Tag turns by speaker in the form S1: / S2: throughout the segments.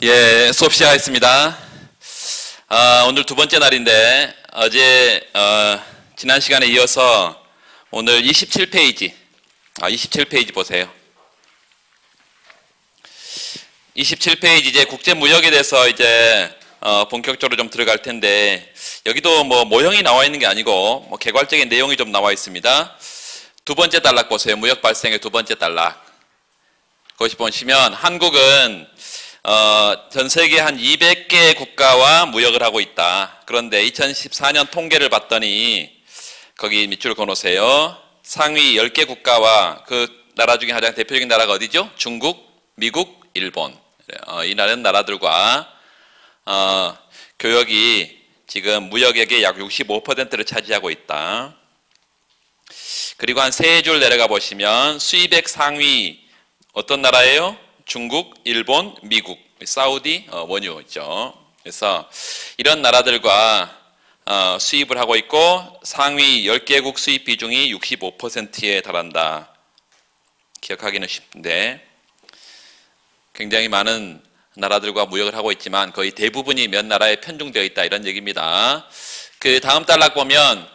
S1: 예, 수업 시작하겠습니다. 오늘 두 번째 날인데 어제 지난 시간에 이어서 오늘 27페이지 27페이지 보세요. 27페이지 이제 국제무역에 대해서 이제 본격적으로 좀 들어갈 텐데, 여기도 뭐 모형이 나와 있는 게 아니고 뭐 개괄적인 내용이 좀 나와 있습니다. 두 번째 단락 보세요. 무역 발생의 두 번째 단락. 거기 보시면 한국은 전 세계 한 200개 국가와 무역을 하고 있다. 그런데 2014년 통계를 봤더니 거기 밑줄 그어놓으세요. 상위 10개 국가와 그 나라 중에 가장 대표적인 나라가 어디죠? 중국, 미국, 일본. 이 나라들과 교역이 지금 무역액의 약 65%를 차지하고 있다. 그리고 한 세 줄 내려가 보시면 수입액 상위 어떤 나라예요? 중국, 일본, 미국, 사우디, 원유 있죠. 그래서 이런 나라들과 수입을 하고 있고 상위 10개국 수입 비중이 65%에 달한다. 기억하기는 쉽은데 굉장히 많은 나라들과 무역을 하고 있지만 거의 대부분이 몇 나라에 편중되어 있다, 이런 얘기입니다. 그 다음 단락 보면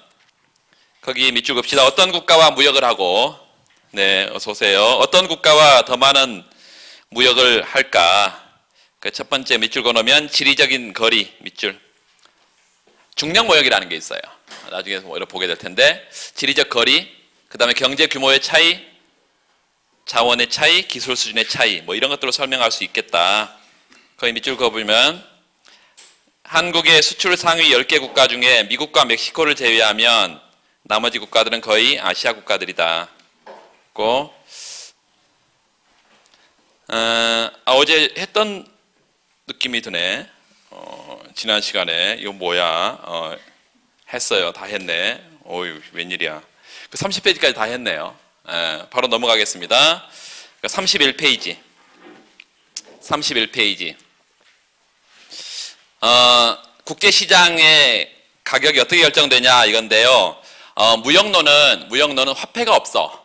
S1: 거기 밑줄 긋읍시다. 어떤 국가와 무역을 하고, 네, 어서 오세요. 어떤 국가와 더 많은 무역을 할까? 그 첫 번째 밑줄 그어놓으면 지리적인 거리 밑줄. 중량 무역이라는 게 있어요. 나중에 보게 될 텐데, 지리적 거리, 그 다음에 경제 규모의 차이, 자원의 차이, 기술 수준의 차이, 뭐 이런 것들로 설명할 수 있겠다. 거기 밑줄 그어보면 한국의 수출 상위 10개 국가 중에 미국과 멕시코를 제외하면 나머지 국가들은 거의 아시아 국가들이다. 어제 했던 느낌이 드네. 지난 시간에 이거 뭐야? 했어요. 다 했네. 어휴, 웬일이야. 그 30페이지까지 다 했네요. 바로 넘어가겠습니다. 31페이지. 31페이지. 국제시장의 가격이 어떻게 결정되냐 이건데요. 무역론은 화폐가 없어.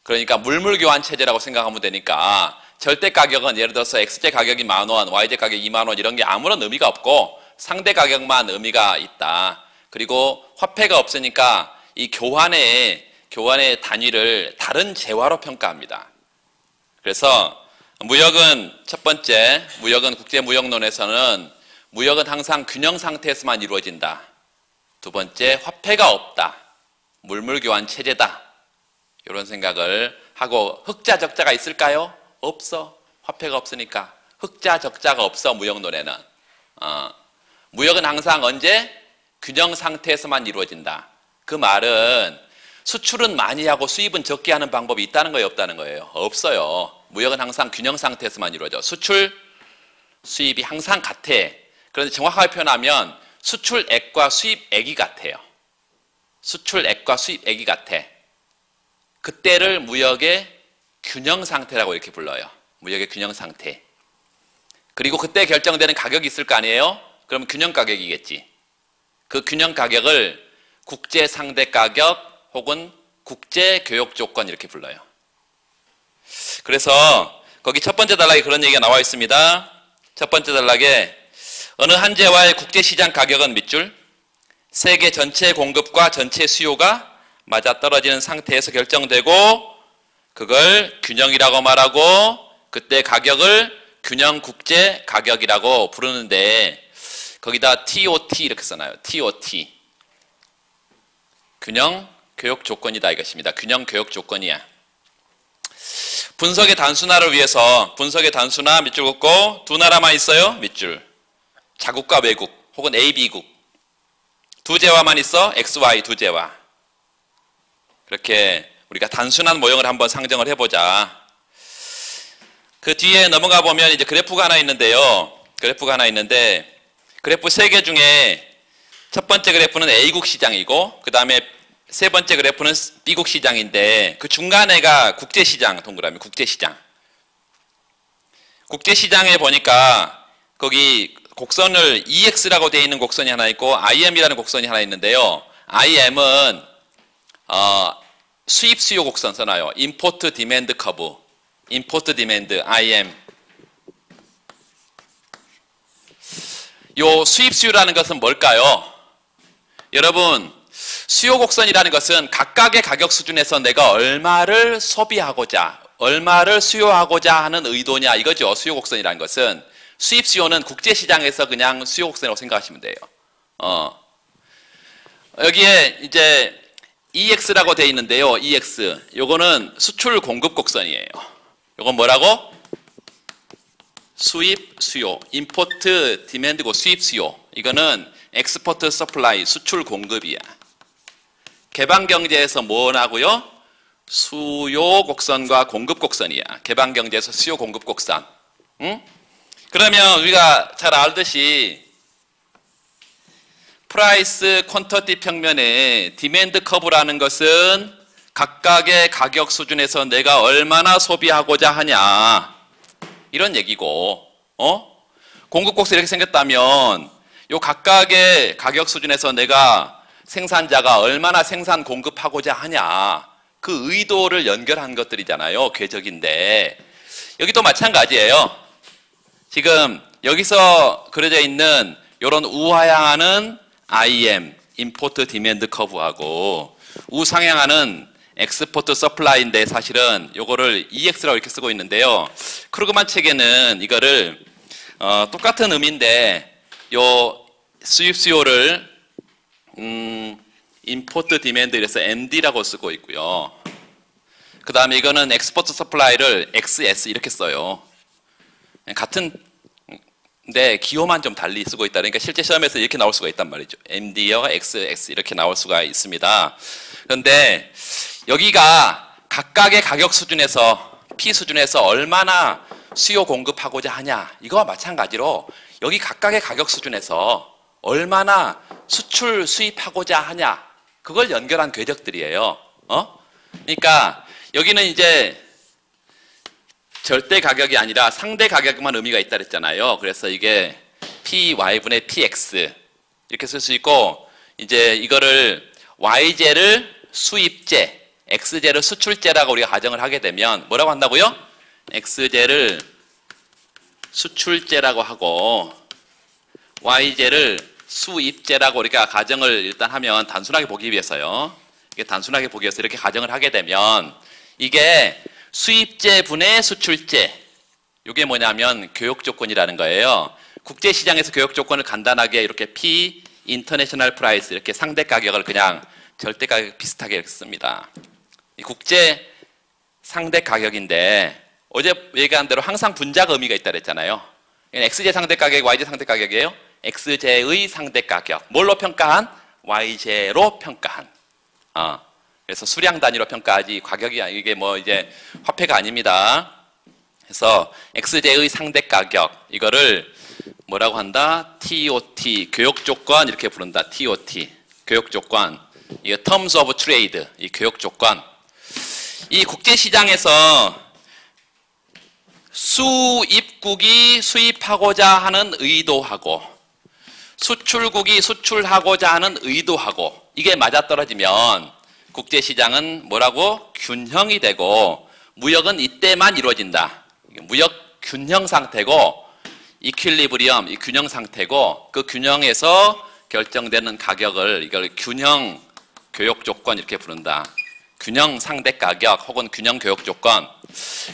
S1: 그러니까 물물교환 체제라고 생각하면 되니까 절대 가격은 예를 들어서 X제 가격이 10,000원, Y제 가격이 20,000원 이런 게 아무런 의미가 없고 상대 가격만 의미가 있다. 그리고 화폐가 없으니까 이 교환의 단위를 다른 재화로 평가합니다. 그래서 무역은 첫 번째, 무역은 국제무역론에서는 무역은 항상 균형 상태에서만 이루어진다. 두 번째, 화폐가 없다. 물물교환 체제다. 이런 생각을 하고, 흑자 적자가 있을까요? 없어. 화폐가 없으니까. 흑자 적자가 없어, 무역론에는. 무역은 항상 언제? 균형 상태에서만 이루어진다. 그 말은 수출은 많이 하고 수입은 적게 하는 방법이 있다는 거예요, 없다는 거예요? 없어요. 무역은 항상 균형 상태에서만 이루어져. 수출, 수입이 항상 같아. 그런데 정확하게 표현하면 수출액과 수입액이 같아요. 수출액과 수입액이 같아. 그때를 무역의 균형 상태라고 이렇게 불러요. 무역의 균형 상태. 그리고 그때 결정되는 가격이 있을 거 아니에요? 그럼 균형 가격이겠지. 그 균형 가격을 국제 상대 가격 혹은 국제 교역 조건 이렇게 불러요. 그래서 거기 첫 번째 단락에 그런 얘기가 나와 있습니다. 첫 번째 단락에 어느 한 재화의 국제시장 가격은 밑줄, 세계 전체 공급과 전체 수요가 맞아떨어지는 상태에서 결정되고 그걸 균형이라고 말하고 그때 가격을 균형 국제 가격이라고 부르는데 거기다 TOT 이렇게 써놔요. TOT. 균형 교역 조건이다 이것입니다. 균형 교역 조건이야. 분석의 단순화를 위해서 분석의 단순화 밑줄 긋고 두 나라만 있어요. 밑줄. 자국과 외국 혹은 A, B국. 두 재화만 있어. XY 두 재화. 그렇게 우리가 단순한 모형을 한번 상정을 해보자. 그 뒤에 넘어가 보면 이제 그래프가 하나 있는데요. 그래프가 하나 있는데 그래프 3개 중에 첫 번째 그래프는 A국 시장이고 그 다음에 세 번째 그래프는 B국 시장인데 그 중간에가 국제시장, 동그라미 국제시장. 국제시장에 보니까 거기 곡선을 EX라고 되어 있는 곡선이 하나 있고 IM이라는 곡선이 하나 있는데요. IM은 수입 수요 곡선 써놔요. 임포트 디맨드 커브. 임포트 디맨드 IM. 요 수입 수요라는 것은 뭘까요? 여러분, 수요 곡선이라는 것은 각각의 가격 수준에서 내가 얼마를 소비하고자, 얼마를 수요하고자 하는 의도냐 이거죠. 수요 곡선이라는 것은. 수입 수요는 국제시장에서 그냥 수요 곡선이라고 생각하시면 돼요. 여기에 이제 EX라고 되어 있는데요. EX. 요거는 수출 공급 곡선이에요. 요건 뭐라고? 수입 수요. 임포트 디맨드고 수입 수요. 이거는 엑스포트 서플라이 수출 공급이야. 개방 경제에서 뭐라고요? 수요 곡선과 공급 곡선이야. 개방 경제에서 수요 공급 곡선. 응? 그러면 우리가 잘 알듯이 프라이스 퀀터티 평면에 디맨드 커브라는 것은 각각의 가격 수준에서 내가 얼마나 소비하고자 하냐 이런 얘기고, 공급 곡선이 이렇게 생겼다면 요 각각의 가격 수준에서 내가 생산자가 얼마나 생산 공급하고자 하냐 그 의도를 연결한 것들이잖아요. 궤적인데 여기도 마찬가지예요. 지금 여기서 그려져 있는 이런 우하향하는 IM, 임포트 디맨드 커브하고 우상향하는 엑스포트 서플라이인데 사실은 요거를 EX라고 이렇게 쓰고 있는데요. 크루그만 책에는 이거를 똑같은 의미인데 요 수입 수요를 임포트 디맨드 이래서 MD라고 쓰고 있고요. 그 다음에 이거는 엑스포트 서플라이를 XS 이렇게 써요. 같은 데 기호만 좀 달리 쓰고 있다. 그러니까 실제 시험에서 이렇게 나올 수가 있단 말이죠. MD와 XX 이렇게 나올 수가 있습니다. 그런데 여기가 각각의 가격 수준에서 P 수준에서 얼마나 수요 공급하고자 하냐 이거와 마찬가지로 여기 각각의 가격 수준에서 얼마나 수출 수입하고자 하냐 그걸 연결한 궤적들이에요. 그러니까 여기는 이제 절대 가격이 아니라 상대 가격만 의미가 있다 그랬잖아요. 그래서 이게 PY분의 PX 이렇게 쓸 수 있고 이제 이거를 YJ를 수입재, XJ를 수출재라고 우리가 가정을 하게 되면 뭐라고 한다고요? XJ를 수출재라고 하고 YJ를 수입재라고 우리가 가정을 일단 하면 단순하게 보기 위해서요. 이게 단순하게 보기 위해서 이렇게 가정을 하게 되면 이게 수입재 분의 수출재 이게 뭐냐면 교역 조건이라는 거예요. 국제시장에서 교역 조건을 간단하게 이렇게 P, 인터내셔널 프라이스 이렇게 상대 가격을 그냥 절대 가격 비슷하게 이렇게 씁니다. 이 국제 상대 가격인데 어제 얘기한 대로 항상 분자가 의미가 있다 그랬잖아요. XJ 상대 가격이 YJ 상대 가격이에요. XJ의 상대 가격. 뭘로 평가한? YJ로 평가한. 그래서 수량 단위로 평가하지 가격이 이게 뭐 이제 화폐가 아닙니다. 그래서 XJ의 상대 가격 이거를 뭐라고 한다? TOT 교역 조건 이렇게 부른다. TOT 교역 조건. 이거 Terms of Trade 이 교역 조건. 이 국제 시장에서 수입국이 수입하고자 하는 의도하고 수출국이 수출하고자 하는 의도하고 이게 맞아떨어지면 국제시장은 뭐라고? 균형이 되고 무역은 이때만 이루어진다. 무역 균형 상태고 이퀄리브리엄, 이 균형 상태고 그 균형에서 결정되는 가격을 이걸 균형 교역 조건 이렇게 부른다. 균형 상대 가격 혹은 균형 교역 조건.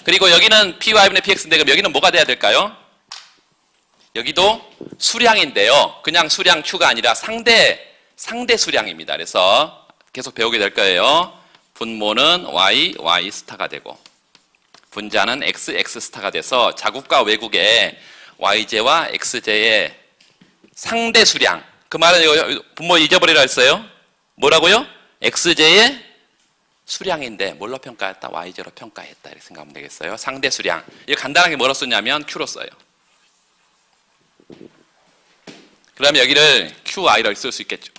S1: 그리고 여기는 PY분의 PX인데 그럼 여기는 뭐가 돼야 될까요? 여기도 수량인데요. 그냥 수량 Q가 아니라 상대 수량입니다. 그래서 계속 배우게 될 거예요. 분모는 Y, Y 스타가 되고 분자는 X, X 스타가 돼서 자국과 외국의 YJ와 XJ의 상대 수량. 그 말은 분모 잊어버리라 했어요. 뭐라고요? XJ의 수량인데 뭘로 평가했다? YJ로 평가했다. 이렇게 생각하면 되겠어요. 상대 수량. 이거 간단하게 뭐로 쓰냐면 Q로 써요. 그러면 여기를 QI로 쓸 수 있겠죠.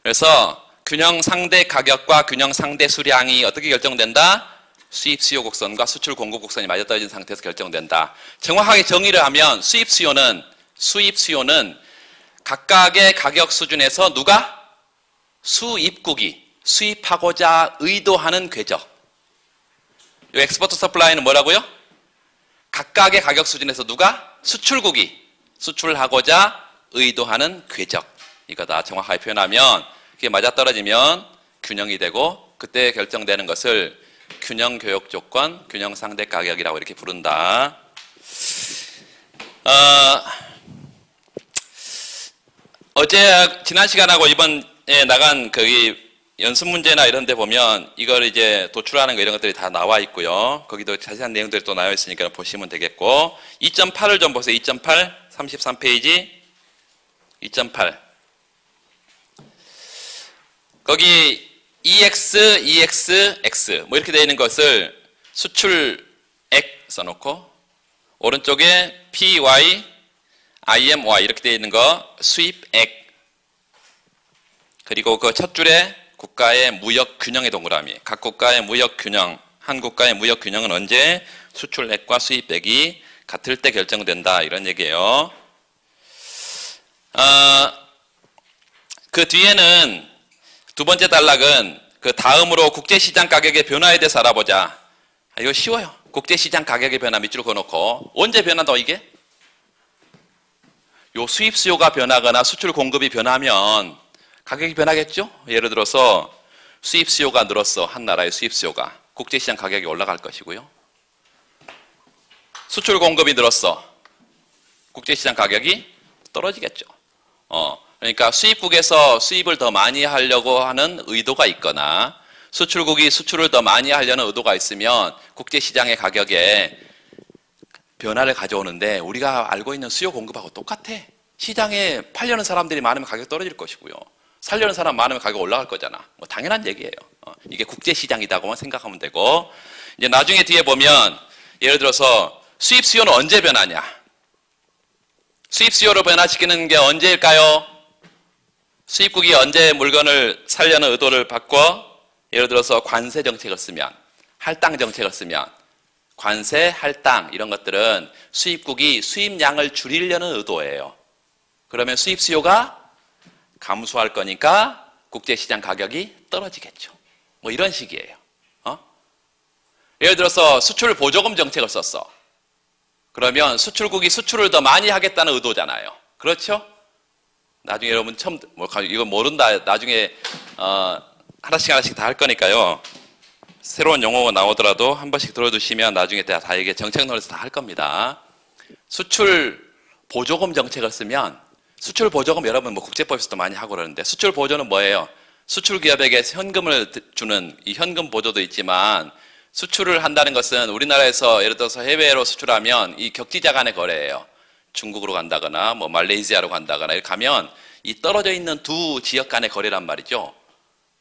S1: 그래서 균형 상대 가격과 균형 상대 수량이 어떻게 결정된다? 수입 수요 곡선과 수출 공급 곡선이 맞아떨어진 상태에서 결정된다. 정확하게 정의를 하면 수입 수요는 각각의 가격 수준에서 누가? 수입국이 수입하고자 의도하는 궤적. 이 엑스포트 서플라이는 뭐라고요? 각각의 가격 수준에서 누가? 수출국이 수출하고자 의도하는 궤적. 이거다. 정확하게 표현하면 그게 맞아떨어지면 균형이 되고 그때 결정되는 것을 균형 교역 조건, 균형 상대 가격이라고 이렇게 부른다. 어제 지난 시간하고 이번에 나간 거기 연습 문제나 이런 데 보면 이걸 이제 도출하는 거 이런 것들이 다 나와 있고요. 거기도 자세한 내용들이 또 나와 있으니까 보시면 되겠고 2.8을 좀 보세요. 2.8 33페이지 2.8 거기 EX, EX, X 뭐 이렇게 되어 있는 것을 수출액 써놓고 오른쪽에 PY, IMY 이렇게 되어 있는 거 수입액 그리고 그 첫 줄에 국가의 무역 균형의 동그라미 각 국가의 무역 균형 한 국가의 무역 균형은 언제 수출액과 수입액이 같을 때 결정된다 이런 얘기예요. 그 뒤에는 두 번째 단락은 그 다음으로 국제시장 가격의 변화에 대해서 알아보자. 이거 쉬워요. 국제시장 가격의 변화 밑줄 그어놓고 언제 변한다고 이게? 요 수입 수요가 변하거나 수출 공급이 변하면 가격이 변하겠죠? 예를 들어서 수입 수요가 늘었어. 한 나라의 수입 수요가. 국제시장 가격이 올라갈 것이고요. 수출 공급이 늘었어. 국제시장 가격이 떨어지겠죠. 그러니까 수입국에서 수입을 더 많이 하려고 하는 의도가 있거나 수출국이 수출을 더 많이 하려는 의도가 있으면 국제시장의 가격에 변화를 가져오는데 우리가 알고 있는 수요 공급하고 똑같아. 시장에 팔려는 사람들이 많으면 가격이 떨어질 것이고요. 살려는 사람 많으면 가격이 올라갈 거잖아. 뭐 당연한 얘기예요. 이게 국제시장이다고만 생각하면 되고 이제 나중에 뒤에 보면 예를 들어서 수입 수요는 언제 변하냐? 수입 수요를 변화시키는 게 언제일까요? 수입국이 언제 물건을 살려는 의도를 바꿔? 예를 들어서 관세 정책을 쓰면, 할당 정책을 쓰면, 관세, 할당 이런 것들은 수입국이 수입량을 줄이려는 의도예요. 그러면 수입 수요가 감소할 거니까 국제시장 가격이 떨어지겠죠. 뭐 이런 식이에요. 예를 들어서 수출 보조금 정책을 썼어. 그러면 수출국이 수출을 더 많이 하겠다는 의도잖아요. 그렇죠? 나중에 여러분 처음 이거 모른다. 나중에 하나씩 다 할 거니까요. 새로운 용어가 나오더라도 한 번씩 들어두시면 나중에 다 이게 정책론에서 다 할 겁니다. 수출 보조금 정책을 쓰면 수출 보조금 여러분 뭐 국제법에서도 많이 하고 그러는데 수출 보조는 뭐예요? 수출 기업에게 현금을 주는 이 현금 보조도 있지만 수출을 한다는 것은 우리나라에서 예를 들어서 해외로 수출하면 이 격지자 간의 거래예요. 중국으로 간다거나 뭐 말레이시아로 간다거나 이렇게 가면 이 떨어져 있는 두 지역 간의 거래란 말이죠.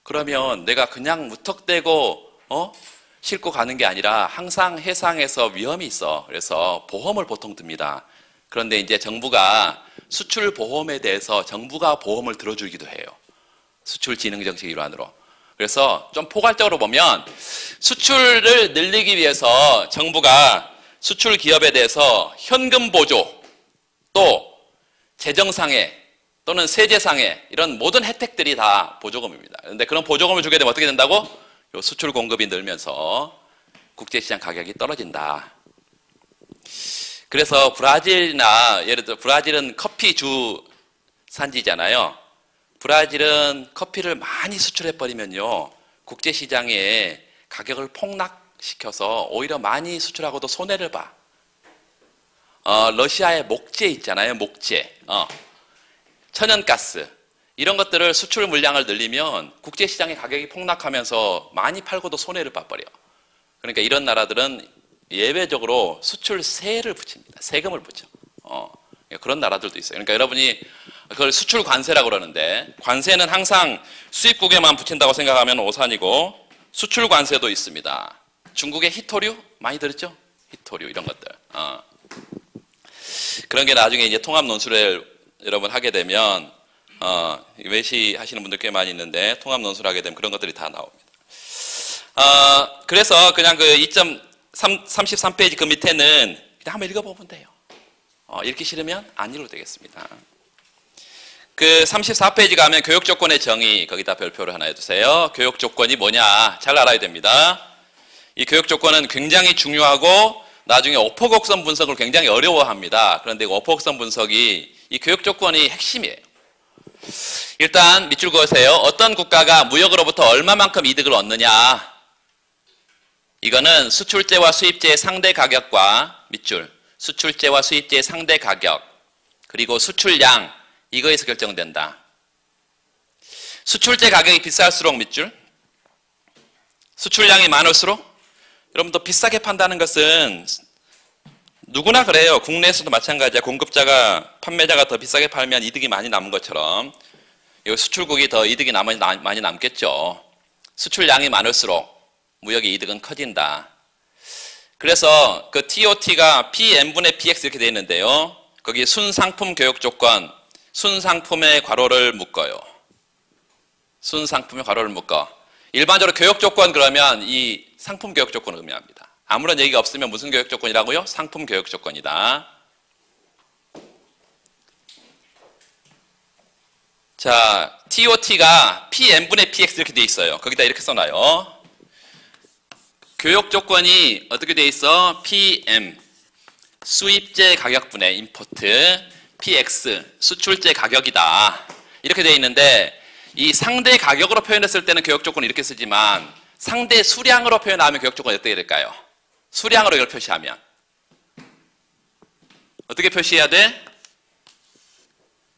S1: 그러면 내가 그냥 무턱대고 싣고 가는 게 아니라 항상 해상에서 위험이 있어. 그래서 보험을 보통 듭니다. 그런데 이제 정부가 수출 보험에 대해서 정부가 보험을 들어주기도 해요. 수출 진흥 정책 일환으로. 그래서 좀 포괄적으로 보면 수출을 늘리기 위해서 정부가 수출 기업에 대해서 현금 보조 또 재정상해 또는 세제상해 이런 모든 혜택들이 다 보조금입니다. 그런데 그런 보조금을 주게 되면 어떻게 된다고? 요 수출 공급이 늘면서 국제시장 가격이 떨어진다. 그래서 브라질이나 예를 들어 브라질은 커피 주 산지잖아요. 브라질은 커피를 많이 수출해버리면요. 국제시장에 가격을 폭락시켜서 오히려 많이 수출하고도 손해를 봐. 러시아의 목재 있잖아요. 목재. 천연가스. 이런 것들을 수출 물량을 늘리면 국제시장의 가격이 폭락하면서 많이 팔고도 손해를 봐버려. 그러니까 이런 나라들은 예외적으로 수출세를 붙입니다. 세금을 붙여. 그런 나라들도 있어요. 그러니까 여러분이 그걸 수출 관세라고 그러는데 관세는 항상 수입국에만 붙인다고 생각하면 오산이고 수출 관세도 있습니다. 중국의 히토류 많이 들었죠? 히토류 이런 것들. 그런 게 나중에 이제 통합 논술을 여러분 하게 되면 외시 하시는 분들 꽤 많이 있는데 통합 논술을 하게 되면 그런 것들이 다 나옵니다. 그래서 그냥 그 2.33페이지 그 밑에는 그냥 한번 읽어보면 돼요. 읽기 싫으면 안 읽어도 되겠습니다. 그 34페이지 가면 교육 조건의 정의 거기다 별표를 하나 해주세요. 교육 조건이 뭐냐 잘 알아야 됩니다. 이 교육 조건은 굉장히 중요하고 나중에 오퍼곡선 분석을 굉장히 어려워합니다. 그런데 오퍼곡선 분석이 이 교역 조건이 핵심이에요. 일단 밑줄 그으세요. 어떤 국가가 무역으로부터 얼마만큼 이득을 얻느냐. 이거는 수출제와 수입제의 상대 가격과 밑줄, 수출제와 수입제의 상대 가격, 그리고 수출량, 이거에서 결정된다. 수출제 가격이 비쌀수록 밑줄, 수출량이 많을수록, 여러분 더 비싸게 판다는 것은 누구나 그래요. 국내에서도 마찬가지야. 공급자가, 판매자가 더 비싸게 팔면 이득이 많이 남은 것처럼 수출국이 더 이득이 많이 남겠죠. 수출량이 많을수록 무역의 이득은 커진다. 그래서 그 TOT가 PM분의 PX 이렇게 되어 있는데요. 거기 순상품 교역 조건, 순상품의 괄호를 묶어요. 순상품의 괄호를 묶어. 일반적으로 교역 조건 그러면 이 상품 교역 조건을 의미합니다. 아무런 얘기가 없으면 무슨 교역 조건이라고요? 상품 교역 조건이다. 자, TOT가 PM분의 PX 이렇게 되어 있어요. 거기다 이렇게 써놔요. 교역 조건이 어떻게 되어 있어? PM, 수입제 가격분의 임포트, PX, 수출제 가격이다. 이렇게 되어 있는데 이 상대 가격으로 표현했을 때는 교역 조건을 이렇게 쓰지만 상대 수량으로 표현하면 교역 조건이 어떻게 될까요? 수량으로 이걸 표시하면 어떻게 표시해야 돼?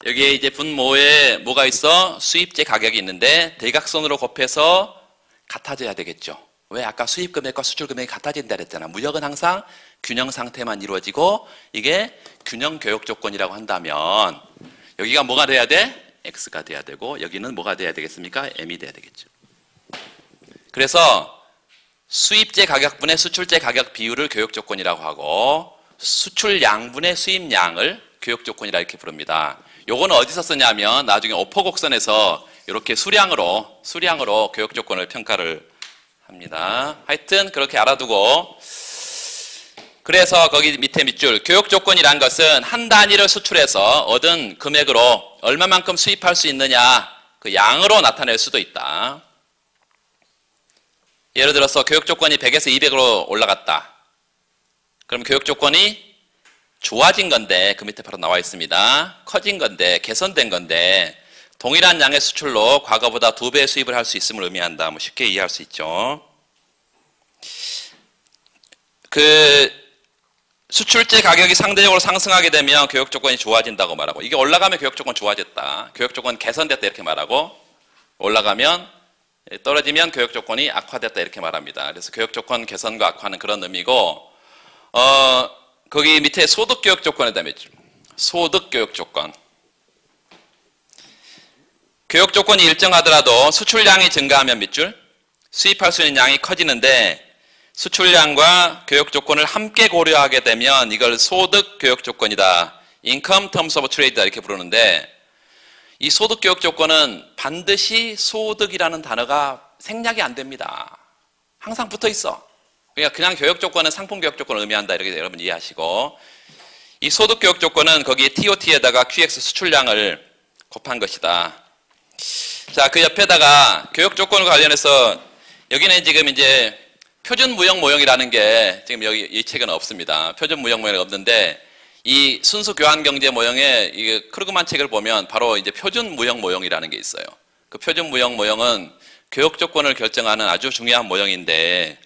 S1: 여기에 이제 분모에 뭐가 있어? 수입제 가격이 있는데 대각선으로 곱해서 같아져야 되겠죠. 왜? 아까 수입 금액과 수출 금액이 같아진다 그랬잖아. 무역은 항상 균형 상태만 이루어지고 이게 균형 교역 조건이라고 한다면 여기가 뭐가 돼야 돼? X가 돼야 되고 여기는 뭐가 돼야 되겠습니까? M이 돼야 되겠죠. 그래서 수입제 가격분의 수출제 가격 비율을 교역 조건이라고 하고 수출량분의 수입량을 교역 조건이라 이렇게 부릅니다. 요거는 어디서 쓰냐면 나중에 오퍼곡선에서 이렇게 수량으로 교역 조건을 평가를 합니다. 하여튼 그렇게 알아두고, 그래서 거기 밑에 밑줄, 교역 조건이란 것은 한 단위를 수출해서 얻은 금액으로 얼마만큼 수입할 수 있느냐 그 양으로 나타낼 수도 있다. 예를 들어서 교역 조건이 100에서 200으로 올라갔다. 그럼 교역 조건이 좋아진 건데 그 밑에 바로 나와 있습니다. 커진 건데, 개선된 건데 동일한 양의 수출로 과거보다 2배의 수입을 할 수 있음을 의미한다. 뭐 쉽게 이해할 수 있죠. 그 수출제 가격이 상대적으로 상승하게 되면 교역 조건이 좋아진다고 말하고, 이게 올라가면 교역 조건 좋아졌다, 교역 조건 개선됐다 이렇게 말하고, 올라가면 떨어지면 교역 조건이 악화됐다 이렇게 말합니다. 그래서 교역 조건 개선과 악화는 그런 의미고, 거기 밑에 소득 교역 조건에 대한 소득 교역 조건. 교역 조건이 일정하더라도 수출량이 증가하면 밑줄, 수입할 수 있는 양이 커지는데 수출량과 교역 조건을 함께 고려하게 되면 이걸 소득 교역 조건이다. Income Terms of Trade다 이렇게 부르는데, 이 소득 교역 조건은 반드시 소득이라는 단어가 생략이 안 됩니다. 항상 붙어 있어. 그러니까 그냥 교역 조건은 상품 교역 조건을 의미한다 이렇게 여러분 이해하시고, 이 소득 교역 조건은 거기에 TOT에다가 QX 수출량을 곱한 것이다. 자, 그 옆에다가 교역 조건과 관련해서 여기는 지금 이제 표준 무역 모형이라는 게 지금 여기 이 책은 없습니다. 표준 무역 모형이 없는데 이 순수 교환 경제 모형에 이 크루그만 책을 보면 바로 이제 표준 무역 모형이라는 게 있어요. 그 표준 무역 모형은 교역 조건을 결정하는 아주 중요한 모형인데,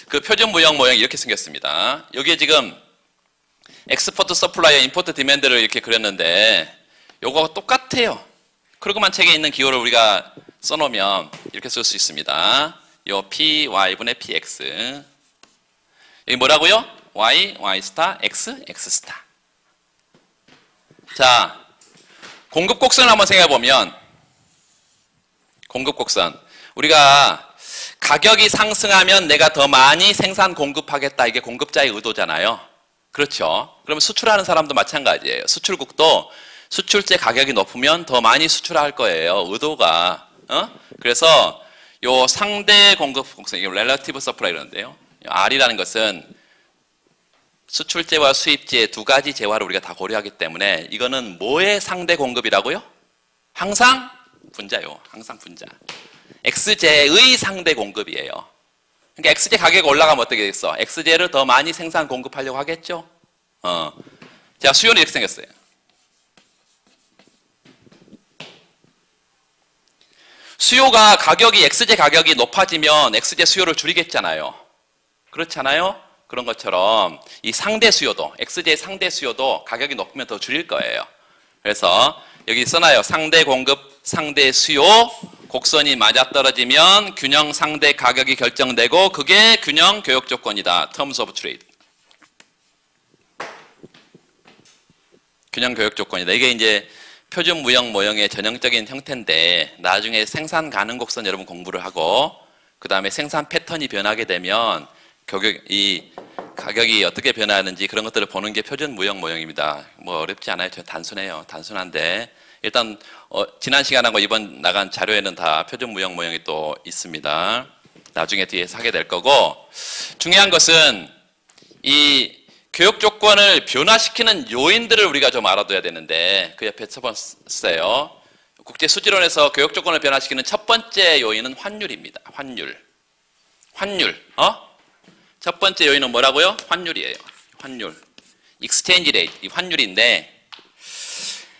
S1: 그 표준 무역 모형이 이렇게 생겼습니다. 여기에 지금 엑스포트 서플라이와 임포트 디맨드를 이렇게 그렸는데 요거 똑같아요. 크루그만 책에 있는 기호를 우리가 써놓으면 이렇게 쓸 수 있습니다. 요 PY분의 PX. 여기 뭐라고요? Y, Y 스타, X, X 스타. 자, 공급 곡선을 한번 생각해 보면, 공급 곡선. 우리가 가격이 상승하면 내가 더 많이 생산 공급하겠다. 이게 공급자의 의도잖아요. 그렇죠? 그러면 수출하는 사람도 마찬가지예요. 수출국도 수출제 가격이 높으면 더 많이 수출할 거예요. 의도가. 그래서 요 상대 공급 곡선, 이게 relative supply 이러는데요. R이라는 것은 수출제와 수입제 두 가지 재화를 우리가 다 고려하기 때문에 이거는 뭐의 상대 공급이라고요? 항상 분자요. 항상 분자. X제의 상대 공급이에요. 그러니까 XJ 가격이 올라가면 어떻게 되겠어? XJ를 더 많이 생산 공급하려고 하겠죠? 자, 수요는 이렇게 생겼어요. 수요가 가격이 XJ 가격이 높아지면 XJ 수요를 줄이겠잖아요. 그렇잖아요? 그런 것처럼 이 상대 수요도 XJ 상대 수요도 가격이 높으면 더 줄일 거예요. 그래서 여기 써놔요. 상대 공급, 상대 수요, 곡선이 맞아떨어지면 균형 상대 가격이 결정되고 그게 균형 교역 조건이다. Terms of Trade. 균형 교역 조건이다. 이게 이제 표준 무역 모형의 전형적인 형태인데 나중에 생산 가능 곡선 여러분 공부를 하고 그 다음에 생산 패턴이 변하게 되면 이 가격이 어떻게 변하는지 그런 것들을 보는 게 표준 무역 모형입니다. 뭐 어렵지 않아요. 단순해요. 단순한데 일단 지난 시간하고 이번 나간 자료에는 다 표준 무역 모형이 또 있습니다. 나중에 뒤에서 하게 될 거고 중요한 것은 이 교역 조건을 변화시키는 요인들을 우리가 좀 알아둬야 되는데 그 옆에 써봤어요. 국제 수지론에서 교역 조건을 변화시키는 첫 번째 요인은 환율입니다. 환율. 첫 번째 요인은 뭐라고요? 환율이에요. 환율. Exchange rate. 이 환율인데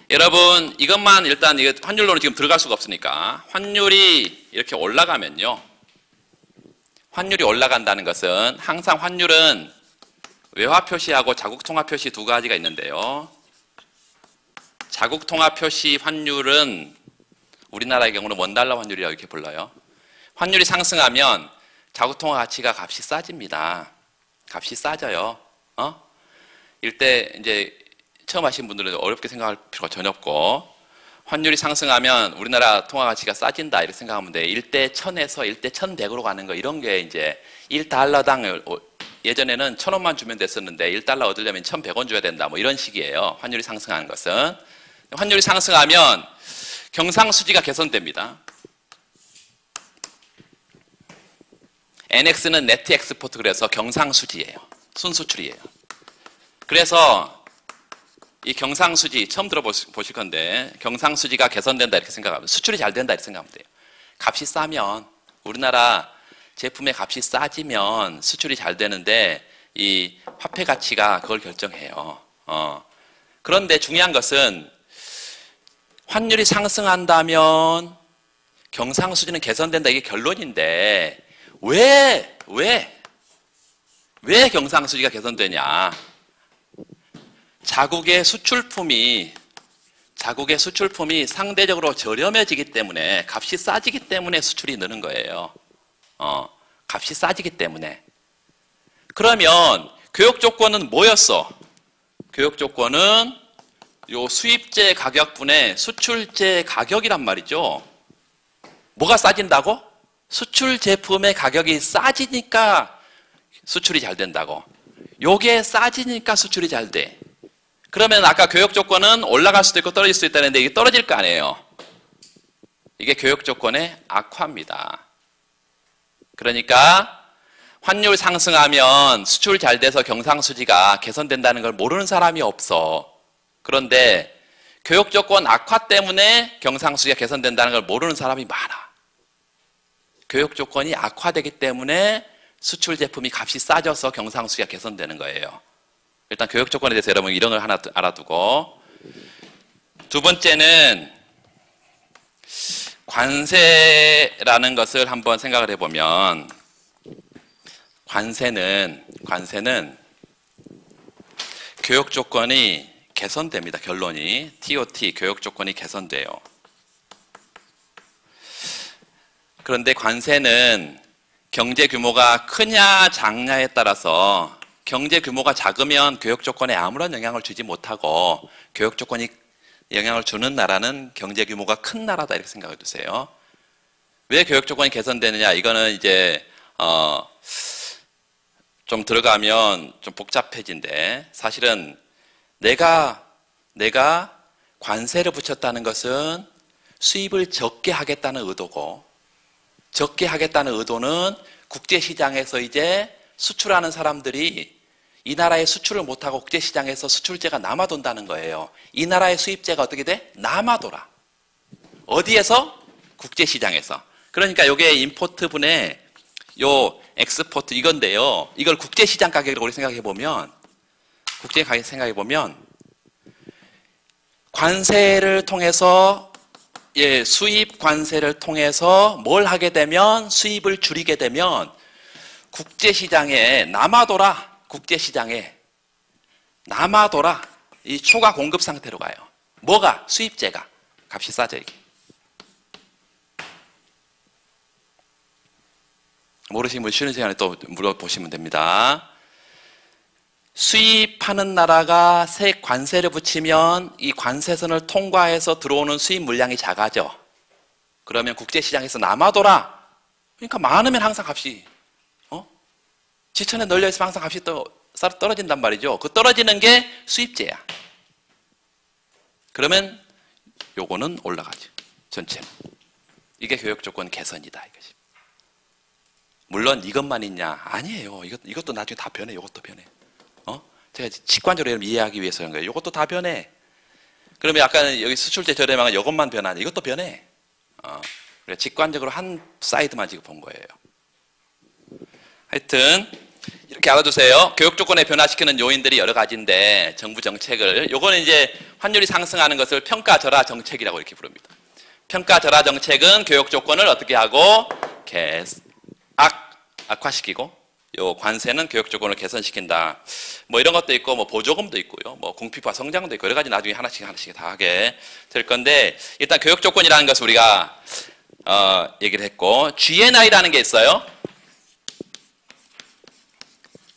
S1: 여러분 이것만 일단 환율로는 지금 들어갈 수가 없으니까 환율이 이렇게 올라가면요. 환율이 올라간다는 것은 항상 환율은 외화 표시하고 자국 통화 표시 두 가지가 있는데요. 자국 통화 표시 환율은 우리나라의 경우는 원달러 환율이라고 이렇게 불러요. 환율이 상승하면 자국 통화 가치가 값이 싸집니다. 값이 싸져요. 일대 이제 처음 하신 분들은 어렵게 생각할 필요가 전혀 없고 환율이 상승하면 우리나라 통화 가치가 싸진다 이렇게 생각하면 돼. 1대 1000에서 1대 1100으로 가는 거 이런 게 이제 1달러당 예전에는 1000원만 주면 됐었는데 1달러 얻으려면 1100원 줘야 된다. 뭐 이런 식이에요. 환율이 상승하는 것은. 환율이 상승하면 경상수지가 개선됩니다. NX는 네트 엑스포트 그래서 경상수지예요. 순수출이에요. 그래서 이 경상수지 처음 들어보실 건데 경상수지가 개선된다 이렇게 생각하면 수출이 잘 된다 이렇게 생각하면 돼요. 값이 싸면 우리나라 제품의 값이 싸지면 수출이 잘 되는데 이 화폐 가치가 그걸 결정해요. 그런데 중요한 것은 환율이 상승한다면 경상수지는 개선된다 이게 결론인데 왜 경상수지가 개선되냐? 자국의 수출품이 상대적으로 저렴해지기 때문에 값이 싸지기 때문에 수출이 느는 거예요. 값이 싸지기 때문에. 그러면 교역 조건은 뭐였어? 교역 조건은 요 수입제 가격분의 수출제 가격이란 말이죠. 뭐가 싸진다고? 수출 제품의 가격이 싸지니까 수출이 잘 된다고. 요게 싸지니까 수출이 잘 돼. 그러면 아까 교역 조건은 올라갈 수도 있고 떨어질 수도 있다는데 이게 떨어질 거 아니에요. 이게 교역 조건의 악화입니다. 그러니까 환율 상승하면 수출 잘 돼서 경상수지가 개선된다는 걸 모르는 사람이 없어. 그런데 교역 조건 악화 때문에 경상수지가 개선된다는 걸 모르는 사람이 많아. 교역 조건이 악화되기 때문에 수출 제품이 값이 싸져서 경상수지가 개선되는 거예요. 일단 교역 조건에 대해서 여러분 이런 걸 하나 알아두고 두 번째는 관세라는 것을 한번 생각을 해보면 관세는 교역 조건이 개선됩니다. 결론이 TOT 교역 조건이 개선돼요. 그런데 관세는 경제 규모가 크냐 작냐에 따라서 경제 규모가 작으면 교역 조건에 아무런 영향을 주지 못하고 교역 조건이 영향을 주는 나라는 경제 규모가 큰 나라다 이렇게 생각해 두세요. 왜 교역 조건이 개선되느냐? 이거는 이제 좀 들어가면 좀 복잡해진데 사실은 내가 관세를 붙였다는 것은 수입을 적게 하겠다는 의도고 적게 하겠다는 의도는 국제시장에서 이제 수출하는 사람들이 이 나라의 수출을 못하고 국제시장에서 수출재가 남아돈다는 거예요. 이 나라의 수입재가 어떻게 돼? 남아돌아. 어디에서? 국제시장에서. 그러니까 이게 임포트분의 요 엑스포트 이건데요. 이걸 국제시장 가격이라고 생각해 보면, 국제 가격 생각해 보면, 관세를 통해서, 수입 관세를 통해서 뭘 하게 되면, 수입을 줄이게 되면, 국제시장에 남아돌아, 국제시장에 남아돌아, 이 초과 공급 상태로 가요. 뭐가? 수입재가. 값이 싸져, 이게. 모르시면 쉬는 시간에 또 물어보시면 됩니다. 수입하는 나라가 새 관세를 붙이면 이 관세선을 통과해서 들어오는 수입 물량이 작아져. 그러면 국제시장에서 남아돌아. 그러니까 많으면 항상 값이 지천에 널려있으면 항상 값이 떨어진단 말이죠. 그 떨어지는 게 수입재야. 그러면 요거는 올라가죠. 전체는. 이게 교역조건 개선이다, 이것이. 물론 이것만 있냐? 아니에요. 이것도 나중에 다 변해. 이것도 변해. 제가 직관적으로 여러분 이해하기 위해서 그런 거예요. 이것도 다 변해. 그러면 약간 여기 수출제 저렴한 이것만 변하네. 이것도 변해. 직관적으로 한 사이드만 지금 본 거예요. 하여튼 이렇게 알아두세요. 교육 조건에 변화시키는 요인들이 여러 가지인데 정부 정책을 요거는 이제 환율이 상승하는 것을 평가절하 정책이라고 이렇게 부릅니다. 평가절하 정책은 교육 조건을 어떻게 하고 악화시키고 요 관세는 교육 조건을 개선시킨다. 뭐 이런 것도 있고 뭐 보조금도 있고요. 뭐 공피파 성장도 있고 여러 가지 나중에 하나씩 다 하게 될 건데 일단 교육 조건이라는 것을 우리가 얘기를 했고 GNI라는 게 있어요.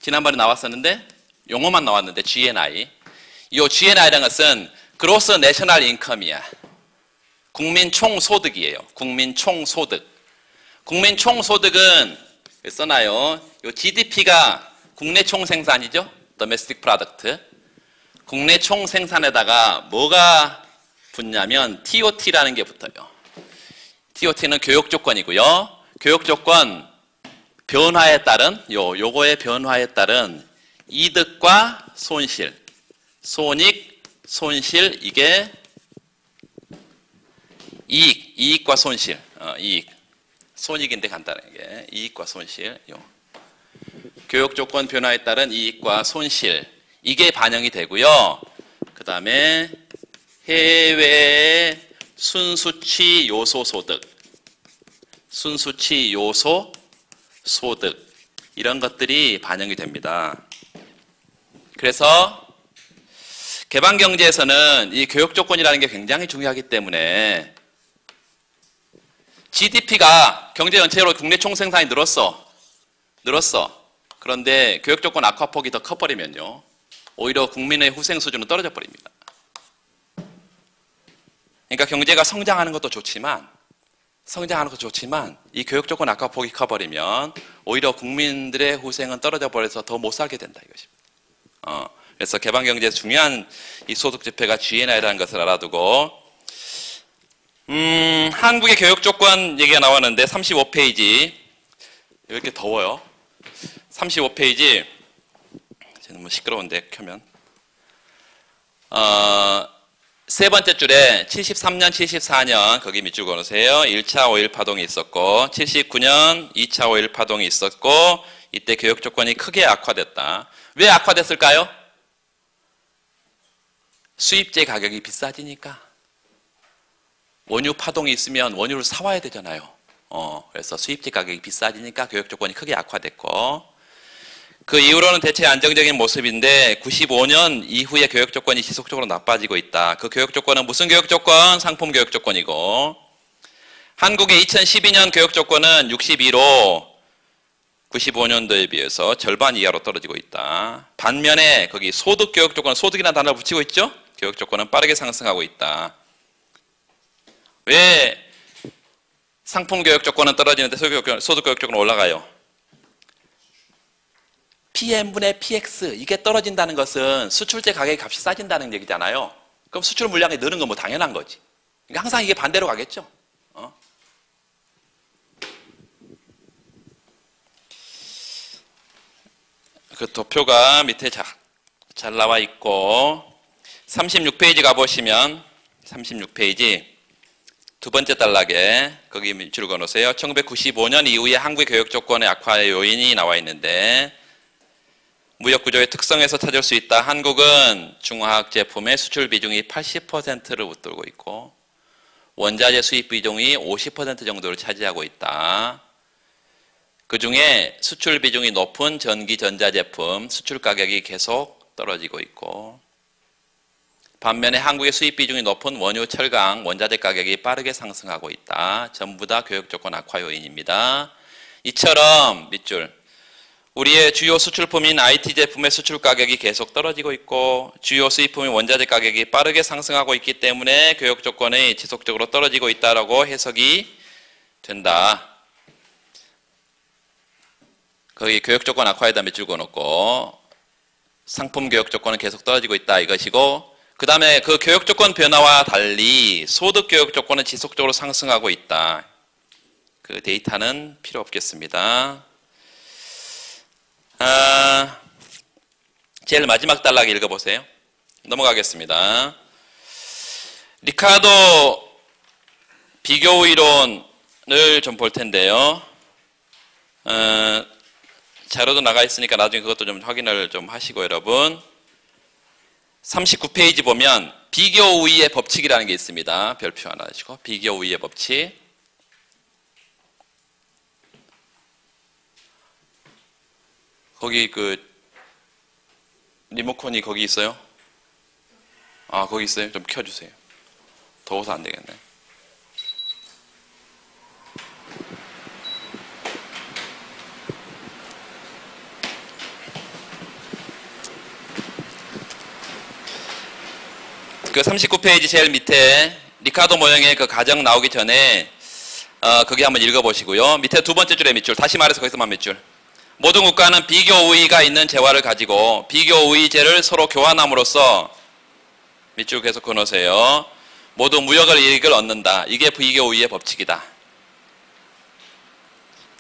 S1: 지난번에 나왔었는데 용어만 나왔는데 GNI. 이 GNI라는 것은 Gross National Income이야. 국민 총소득이에요. 국민 총소득. 국민 총소득은 써놔요. 요 GDP가 국내 총생산이죠. Domestic Product. 국내 총생산에다가 뭐가 붙냐면 TOT라는 게 붙어요. TOT는 교육 조건이고요. 교육 조건 변화에 따른 요거의 변화에 따른 이득과 손실, 손익, 손실 이게 이익과 손실, 이익, 손익인데 간단하게 이익과 손실, 교육 조건 변화에 따른 이익과 손실 이게 반영이 되고요. 그 다음에 해외 순수치 요소 소득, 순수치 요소 소득 이런 것들이 반영이 됩니다. 그래서 개방경제에서는 이 교육 조건이라는 게 굉장히 중요하기 때문에 GDP가 경제 전체로 국내 총생산이 늘었어. 그런데 교육 조건 악화폭이 더 커버리면요. 오히려 국민의 후생 수준은 떨어져 버립니다. 그러니까 경제가 성장하는 것도 좋지만 이 교육 조건 악화폭이 커버리면 오히려 국민들의 후생은 떨어져 버려서 더 못 살게 된다 이것입니다. 그래서 개방경제에서 중요한 이 소득 지표가 GNI라는 것을 알아두고 한국의 교육 조건 얘기가 나왔는데 35페이지 왜 이렇게 더워요? 35페이지 너무 시끄러운데 켜면 세 번째 줄에 73년, 74년 거기 밑줄 그어놓으세요. 1차 5.1 파동이 있었고 79년 2차 5.1 파동이 있었고 이때 교육 조건이 크게 악화됐다. 왜 악화됐을까요? 수입재 가격이 비싸지니까. 원유 파동이 있으면 원유를 사와야 되잖아요. 그래서 수입재 가격이 비싸지니까 교육 조건이 크게 악화됐고 그 이후로는 대체 안정적인 모습인데 95년 이후에 교육 조건이 지속적으로 나빠지고 있다. 그 교육 조건은 무슨 교육 조건? 상품 교육 조건이고 한국의 2012년 교육 조건은 62로 95년도에 비해서 절반 이하로 떨어지고 있다. 반면에 거기 소득 교육 조건, 소득이라는 단어를 붙이고 있죠? 교육 조건은 빠르게 상승하고 있다. 왜 상품 교육 조건은 떨어지는데 소득 교육 조건은 올라가요? PM분의 PX 이게 떨어진다는 것은 수출재 가격의 값이 싸진다는 얘기잖아요. 그럼 수출 물량이 느는 건 뭐 당연한 거지. 그러니까 항상 이게 반대로 가겠죠. 그 도표가 밑에 잘 나와 있고 36페이지 가보시면 36페이지 두 번째 단락에 거기 밑줄 그어놓으세요. 1995년 이후에 한국의 교육 조건의 악화의 요인이 나와 있는데 무역 구조의 특성에서 찾을 수 있다. 한국은 중화학 제품의 수출 비중이 80%를 웃돌고 있고 원자재 수입 비중이 50% 정도를 차지하고 있다. 그 중에 수출 비중이 높은 전기 전자제품 수출 가격이 계속 떨어지고 있고 반면에 한국의 수입 비중이 높은 원유, 철강, 원자재 가격이 빠르게 상승하고 있다. 전부 다 교육 조건 악화 요인입니다. 이처럼 밑줄 우리의 주요 수출품인 IT 제품의 수출 가격이 계속 떨어지고 있고 주요 수입품인 원자재 가격이 빠르게 상승하고 있기 때문에 교육 조건이 지속적으로 떨어지고 있다라고 해석이 된다. 거기 교육 조건 악화에다 밑줄 그어놓고 상품 교육 조건은 계속 떨어지고 있다 이것이고 그 다음에 그 교육 조건 변화와 달리 소득 교육 조건은 지속적으로 상승하고 있다. 그 데이터는 필요 없겠습니다. 제일 마지막 단락 읽어보세요. 넘어가겠습니다. 리카도 비교 이론을 좀 볼 텐데요. 자료도 나가 있으니까 나중에 그것도 좀 확인을 좀 하시고 여러분 39페이지 보면 비교 우위의 법칙이라는 게 있습니다. 별표 하나 하시고 비교 우위의 법칙 거기 그 리모컨이 거기 있어요? 아 거기 있어요? 좀 켜주세요. 더워서 안 되겠네. 그 39페이지 제일 밑에 리카도 모형의 그 가정 나오기 전에 거기 한번 읽어보시고요. 밑에 두 번째 줄에 밑줄 다시 말해서 거기서만 밑줄 모든 국가는 비교 우위가 있는 재화를 가지고 비교 우위제를 서로 교환함으로써 밑줄 계속 그어놓으세요. 모두 무역을 이익을 얻는다. 이게 비교 우위의 법칙이다.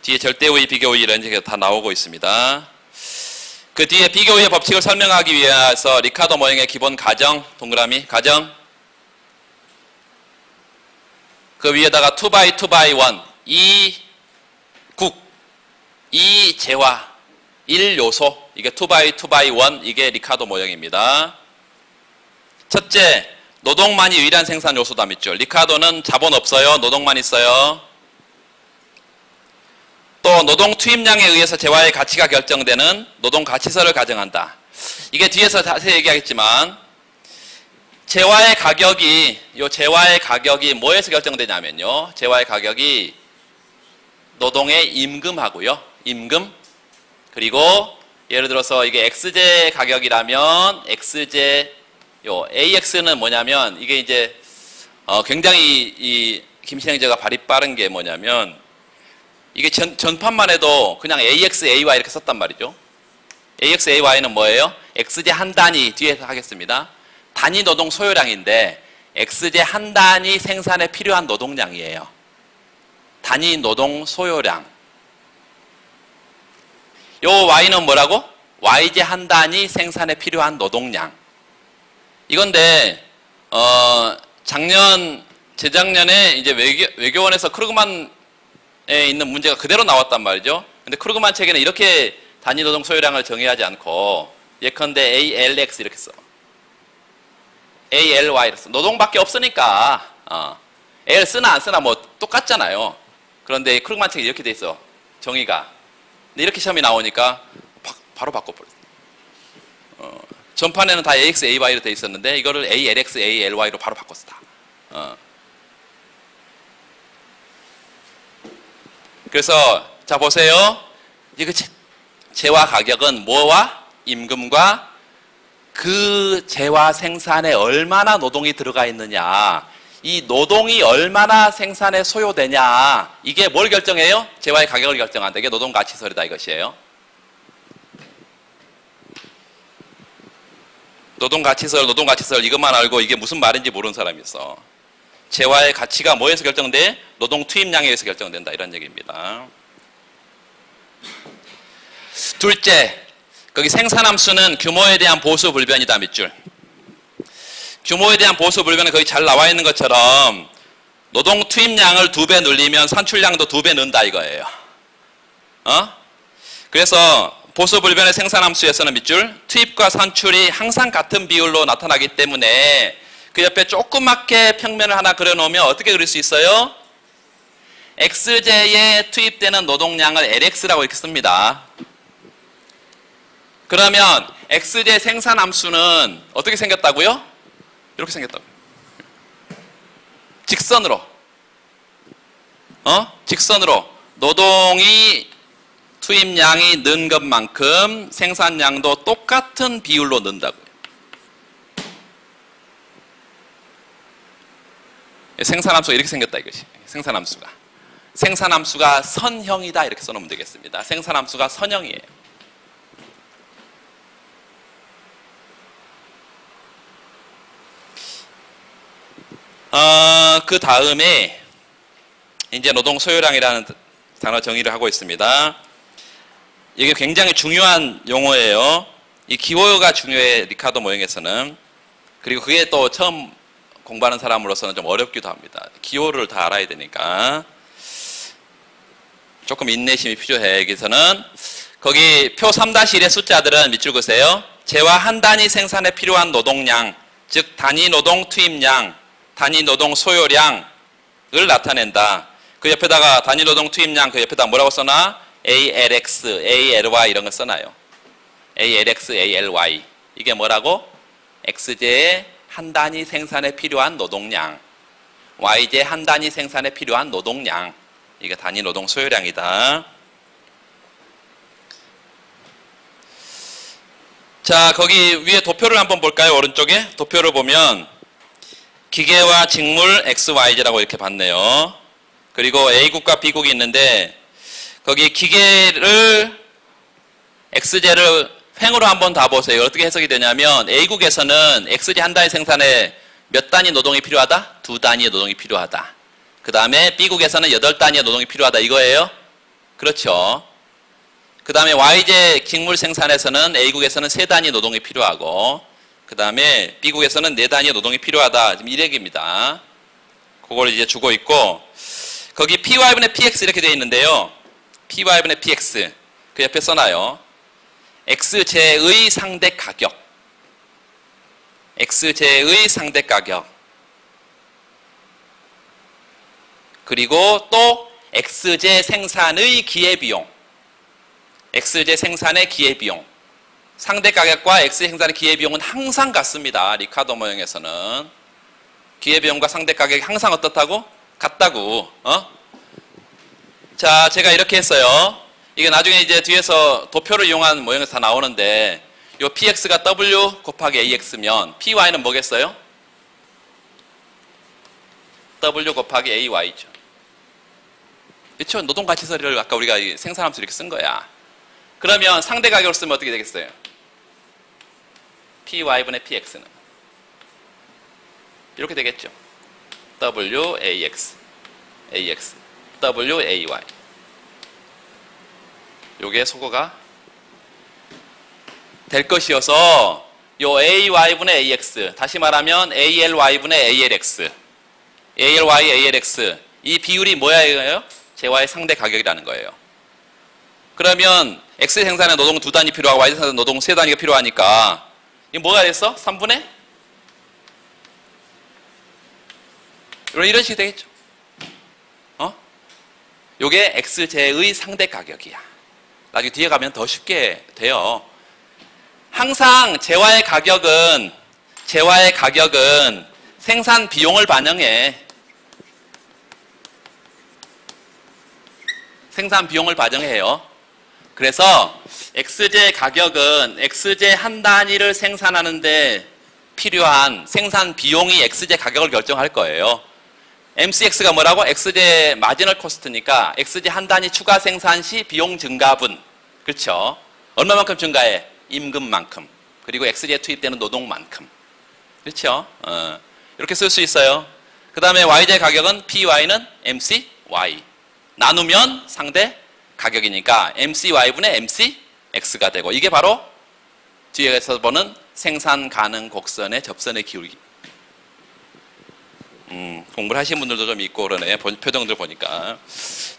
S1: 뒤에 절대 우위, 비교 우위 이런 얘기가 다 나오고 있습니다. 그 뒤에 비교 우위의 법칙을 설명하기 위해서 리카도 모형의 기본 가정, 동그라미, 가정 그 위에다가 2x 2x1 이 국, 이 재화, 1요소 이게 2x 2x1 이게 리카도 모형입니다. 첫째, 노동만이 유일한 생산 요소다 밑줄. 리카도는 자본 없어요. 노동만 있어요. 또 노동 투입량에 의해서 재화의 가치가 결정되는 노동 가치서를 가정한다. 이게 뒤에서 자세히 얘기하겠지만 재화의 가격이 뭐에서 결정되냐면요. 재화의 가격이 노동의 임금하고요. 임금 그리고 예를 들어서 이게 X제 가격이라면 X제 AX는 뭐냐면 이게 이제 굉장히 이 김신행제가 발이 빠른 게 뭐냐면 이게 전판만 해도 그냥 AX, AY 이렇게 썼단 말이죠. AX, AY는 뭐예요? X제 한 단위 뒤에서 하겠습니다. 단위 노동 소요량인데 X제 한 단위 생산에 필요한 노동량이에요. 단위 노동 소요량. 요 Y는 뭐라고? Y제 한 단위 생산에 필요한 노동량. 이건데 재작년에 이제 외교원에서 크루그만에 있는 문제가 그대로 나왔단 말이죠. 근데 크루그만 책에는 이렇게 단위 노동 소요량을 정의하지 않고 예컨대 ALX 이렇게 써. ALY 이렇게 써. 노동밖에 없으니까 L 쓰나 안 쓰나 뭐 똑같잖아요. 그런데 크루그만 책에 이렇게 돼 있어. 정의가. 근데 이렇게 시험이 나오니까 바로 바꿔버렸어. 전판에는 다 AX, AY로 돼 있었는데 이거를 ALX, ALY로 바로 바꿨어 다. 그래서 자 보세요. 이거 재화 가격은 뭐와 임금과 그 재화 생산에 얼마나 노동이 들어가 있느냐, 이 노동이 얼마나 생산에 소요되냐, 이게 뭘 결정해요? 재화의 가격을 결정한다. 이게 노동가치설이다 이것이에요. 노동가치설 이것만 알고 이게 무슨 말인지 모르는 사람이 있어. 재화의 가치가 뭐에서 결정돼? 노동 투입량에 의해서 결정된다 이런 얘기입니다. 둘째, 거기 생산함수는 규모에 대한 보수 불변이다 밑줄. 규모에 대한 보수 불변은 거기 잘 나와 있는 것처럼 노동 투입량을 2배 늘리면 산출량도 2배 는다 이거예요. 그래서 보수불변의 생산함수에서는 밑줄 투입과 산출이 항상 같은 비율로 나타나기 때문에 그 옆에 조그맣게 평면을 하나 그려놓으면 어떻게 그릴 수 있어요? XJ에 투입되는 노동량을 LX라고 이렇게 씁니다. 그러면 XJ 생산함수는 어떻게 생겼다고요? 이렇게 생겼다고요. 직선으로. 직선으로 노동이 투입량이 는 것만큼 생산량도 똑같은 비율로 는다고요. 생산함수가 이렇게 생겼다 이것이. 생산함수가. 생산함수가 선형이다 이렇게 써놓으면 되겠습니다. 생산함수가 선형이에요. 그 다음에 이제 노동 소요량이라는 단어 정의를 하고 있습니다. 이게 굉장히 중요한 용어예요. 이 기호가 중요해, 리카르도 모형에서는. 그리고 그게 또 처음 공부하는 사람으로서는 좀 어렵기도 합니다. 기호를 다 알아야 되니까. 조금 인내심이 필요해. 여기서는 거기 표 3-1의 숫자들은 밑줄 그으세요. 재화 한 단위 생산에 필요한 노동량, 즉 단위 노동 투입량, 단위 노동 소요량을 나타낸다. 그 옆에다가 단위 노동 투입량 그 옆에다 뭐라고 써놔? ALX, ALY 이런 거 써놔요. ALX, ALY. 이게 뭐라고? XJ의 한 단위 생산에 필요한 노동량, YJ 한 단위 생산에 필요한 노동량. 이게 단위 노동 소요량이다. 자, 거기 위에 도표를 한번 볼까요? 오른쪽에 도표를 보면 기계와 직물 XYZ라고 이렇게 봤네요. 그리고 A국과 B국이 있는데 거기 기계를 XJ를 횡으로 한번 다 보세요. 어떻게 해석이 되냐면 A국에서는 XJ 한 단위 생산에 몇 단위 노동이 필요하다? 2단위의 노동이 필요하다. 그 다음에 B국에서는 8단위의 노동이 필요하다 이거예요? 그렇죠. 그 다음에 YJ 직물 생산에서는 A국에서는 3단위 노동이 필요하고 그 다음에 B국에서는 4단위의 노동이 필요하다. 지금 이 얘기입니다. 그걸 이제 주고 있고 거기 PY분의 PX 이렇게 되어 있는데요. PY분의 PX 그 옆에 써놔요. XJ의 상대 가격, XJ의 상대 가격, 그리고 또 XJ 생산의 기회비용, XJ 생산의 기회비용. 상대 가격과 XJ 생산의 기회비용은 항상 같습니다. 리카르도 모형에서는 기회비용과 상대 가격이 항상 어떻다고? 같다고. 자, 제가 이렇게 했어요. 이게 나중에 이제 뒤에서 도표를 이용한 모형에서 다 나오는데 요 PX가 W 곱하기 AX면 PY는 뭐겠어요? W 곱하기 AY죠. 그렇죠? 노동가치서리를 아까 우리가 생산함수 이렇게 쓴 거야. 그러면 상대 가격을 쓰면 어떻게 되겠어요? PY분의 PX는 이렇게 되겠죠. WAX, AX, WAY. 요게 소거가 될 것이어서 요 AY분의 AX, 다시 말하면 ALY분의 ALX, ALY, ALX 이 비율이 뭐야 이거예요? 재화의 상대 가격이라는 거예요. 그러면 X 생산에 노동 2단위 필요하고 Y 생산에 노동 3단위가 필요하니까 이게 뭐가 됐어? 3분의? 이런 식이 되겠죠. 요게 XJ의 상대 가격이야. 나중에 뒤에 가면 더 쉽게 돼요. 항상 재화의 가격은 생산 비용을 반영해. 생산 비용을 반영해요. 그래서 XJ 가격은 XJ 한 단위를 생산하는데 필요한 생산 비용이 XJ 가격을 결정할 거예요. MCX가 뭐라고? XJ 마지널 코스트니까 XJ 한 단위 추가 생산 시 비용 증가분. 그렇죠? 얼마만큼 증가해? 임금만큼. 그리고 XJ에 투입되는 노동만큼. 그렇죠? 이렇게 쓸 수 있어요. 그 다음에 YJ 가격은 PY는 MCY. 나누면 상대 가격이니까 MCY분의 MCX가 되고 이게 바로 뒤에서 보는 생산 가능 곡선의 접선의 기울기. 공부를 하신 분들도 좀 있고 그러네. 표정들 보니까.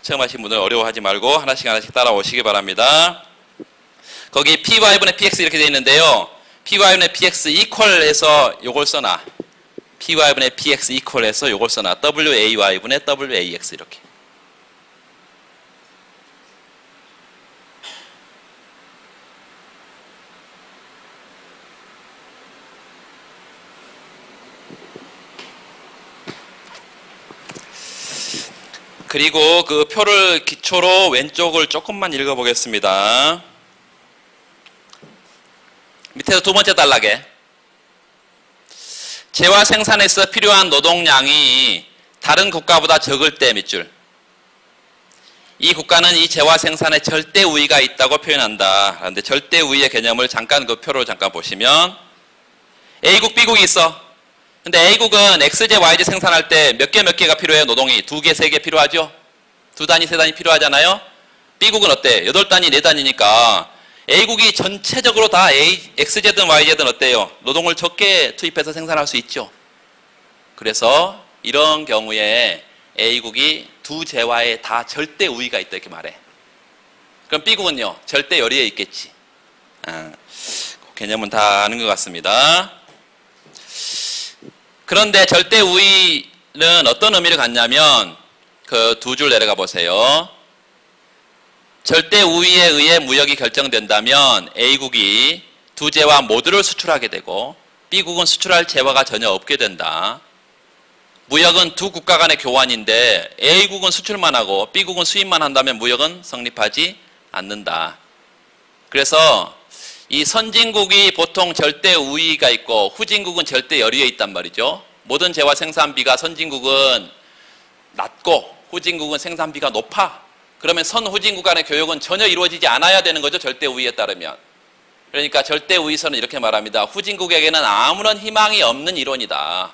S1: 처음 하신 분들 어려워하지 말고 하나씩 따라오시기 바랍니다. 거기 py분의 px 이렇게 되어 있는데요. py분의 px equal해서 요걸 써놔. py분의 px equal해서 요걸 써놔. way분의 wax 이렇게. 그리고 그 표를 기초로 왼쪽을 조금만 읽어보겠습니다. 밑에서 두 번째 단락에 재화 생산에서 필요한 노동량이 다른 국가보다 적을 때 밑줄. 이 국가는 이 재화 생산에 절대 우위가 있다고 표현한다. 그런데 절대 우위의 개념을 잠깐 그 표로 잠깐 보시면 A국, B국이 있어. 근데 A국은 XJ, YJ 생산할 때 몇 개가 필요해요? 노동이 2개, 3개 필요하죠? 2단위, 3단위 필요하잖아요? B국은 어때? 8단위, 4단위니까 A국이 전체적으로 다 XZ든 YZ든 어때요? 노동을 적게 투입해서 생산할 수 있죠. 그래서 이런 경우에 A국이 두 재화에 다 절대 우위가 있다 이렇게 말해. 그럼 B국은요? 절대 열의에 있겠지. 그 개념은 다 아는 것 같습니다. 그런데 절대 우위는 어떤 의미를 갖냐면 그 두 줄 내려가 보세요. 절대 우위에 의해 무역이 결정된다면 A국이 두 재화 모두를 수출하게 되고 B국은 수출할 재화가 전혀 없게 된다. 무역은 두 국가 간의 교환인데 A국은 수출만 하고 B국은 수입만 한다면 무역은 성립하지 않는다. 그래서 이 선진국이 보통 절대 우위가 있고 후진국은 절대 열의에 있단 말이죠. 모든 재화 생산비가 선진국은 낮고 후진국은 생산비가 높아. 그러면 선후진국 간의 교역은 전혀 이루어지지 않아야 되는 거죠. 절대 우위에 따르면. 그러니까 절대 우위선은 이렇게 말합니다. 후진국에게는 아무런 희망이 없는 이론이다.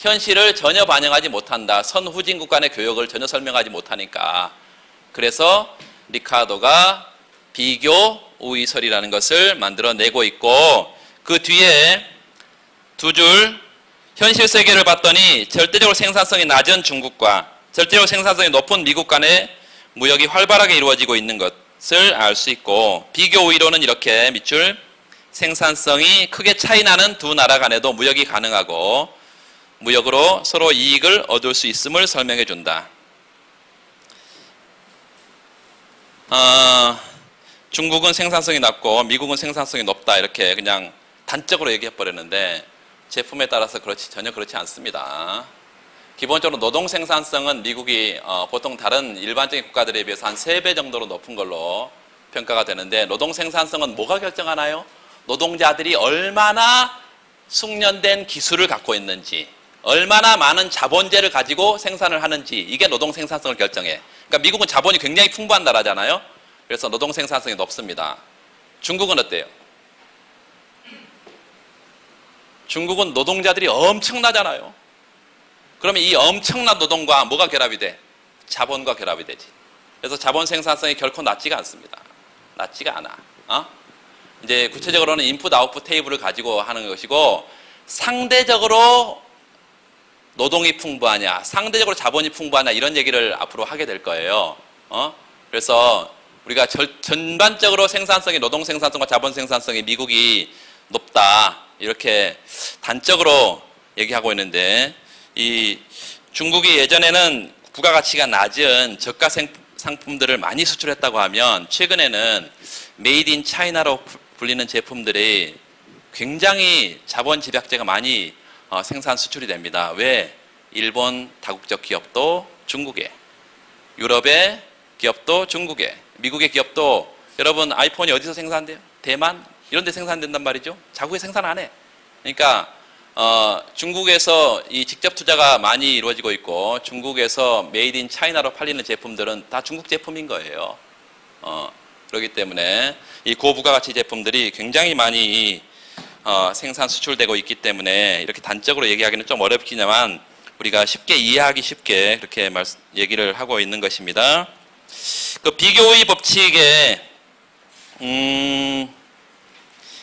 S1: 현실을 전혀 반영하지 못한다. 선후진국 간의 교역을 전혀 설명하지 못하니까. 그래서 리카도가 비교 우위설이라는 것을 만들어내고 있고 그 뒤에 두 줄 현실 세계를 봤더니 절대적으로 생산성이 낮은 중국과 절대적으로 생산성이 높은 미국 간의 무역이 활발하게 이루어지고 있는 것을 알 수 있고 비교 우위로는 이렇게 밑줄 생산성이 크게 차이나는 두 나라 간에도 무역이 가능하고 무역으로 서로 이익을 얻을 수 있음을 설명해 준다. 중국은 생산성이 낮고 미국은 생산성이 높다 이렇게 그냥 단적으로 얘기해 버렸는데 제품에 따라서 전혀 그렇지 않습니다. 기본적으로 노동 생산성은 미국이 보통 다른 일반적인 국가들에 비해서 한 3배 정도로 높은 걸로 평가가 되는데 노동 생산성은 뭐가 결정하나요? 노동자들이 얼마나 숙련된 기술을 갖고 있는지 얼마나 많은 자본재를 가지고 생산을 하는지 이게 노동 생산성을 결정해. 그러니까 미국은 자본이 굉장히 풍부한 나라잖아요. 그래서 노동 생산성이 높습니다. 중국은 어때요? 중국은 노동자들이 엄청나잖아요. 그러면 이 엄청난 노동과 뭐가 결합이 돼? 자본과 결합이 되지. 그래서 자본 생산성이 결코 낮지가 않습니다. 낮지가 않아. 이제 구체적으로는 인풋 아웃풋 테이블을 가지고 하는 것이고 상대적으로 노동이 풍부하냐, 상대적으로 자본이 풍부하냐 이런 얘기를 앞으로 하게 될 거예요. 그래서 우리가 전반적으로 생산성이 노동 생산성과 자본 생산성이 미국이 높다 이렇게 단적으로 얘기하고 있는데 이 중국이 예전에는 부가가치가 낮은 저가 상품들을 많이 수출했다고 하면 최근에는 메이드 인 차이나로 불리는 제품들이 굉장히 자본 집약제가 많이 생산 수출이 됩니다. 왜? 일본 다국적 기업도 중국에, 유럽의 기업도 중국에, 미국의 기업도 여러분 아이폰이 어디서 생산돼요? 대만? 이런 데 생산된단 말이죠. 자국에 생산 안 해. 그러니까 중국에서 이 직접 투자가 많이 이루어지고 있고 중국에서 메이드 인 차이나로 팔리는 제품들은 다 중국 제품인 거예요. 그렇기 때문에 이 고부가가치 제품들이 굉장히 많이 생산 수출되고 있기 때문에 이렇게 단적으로 얘기하기는 좀 어렵지만 우리가 쉽게 이해하기 쉽게 그렇게 얘기를 하고 있는 것입니다. 그 비교의 법칙에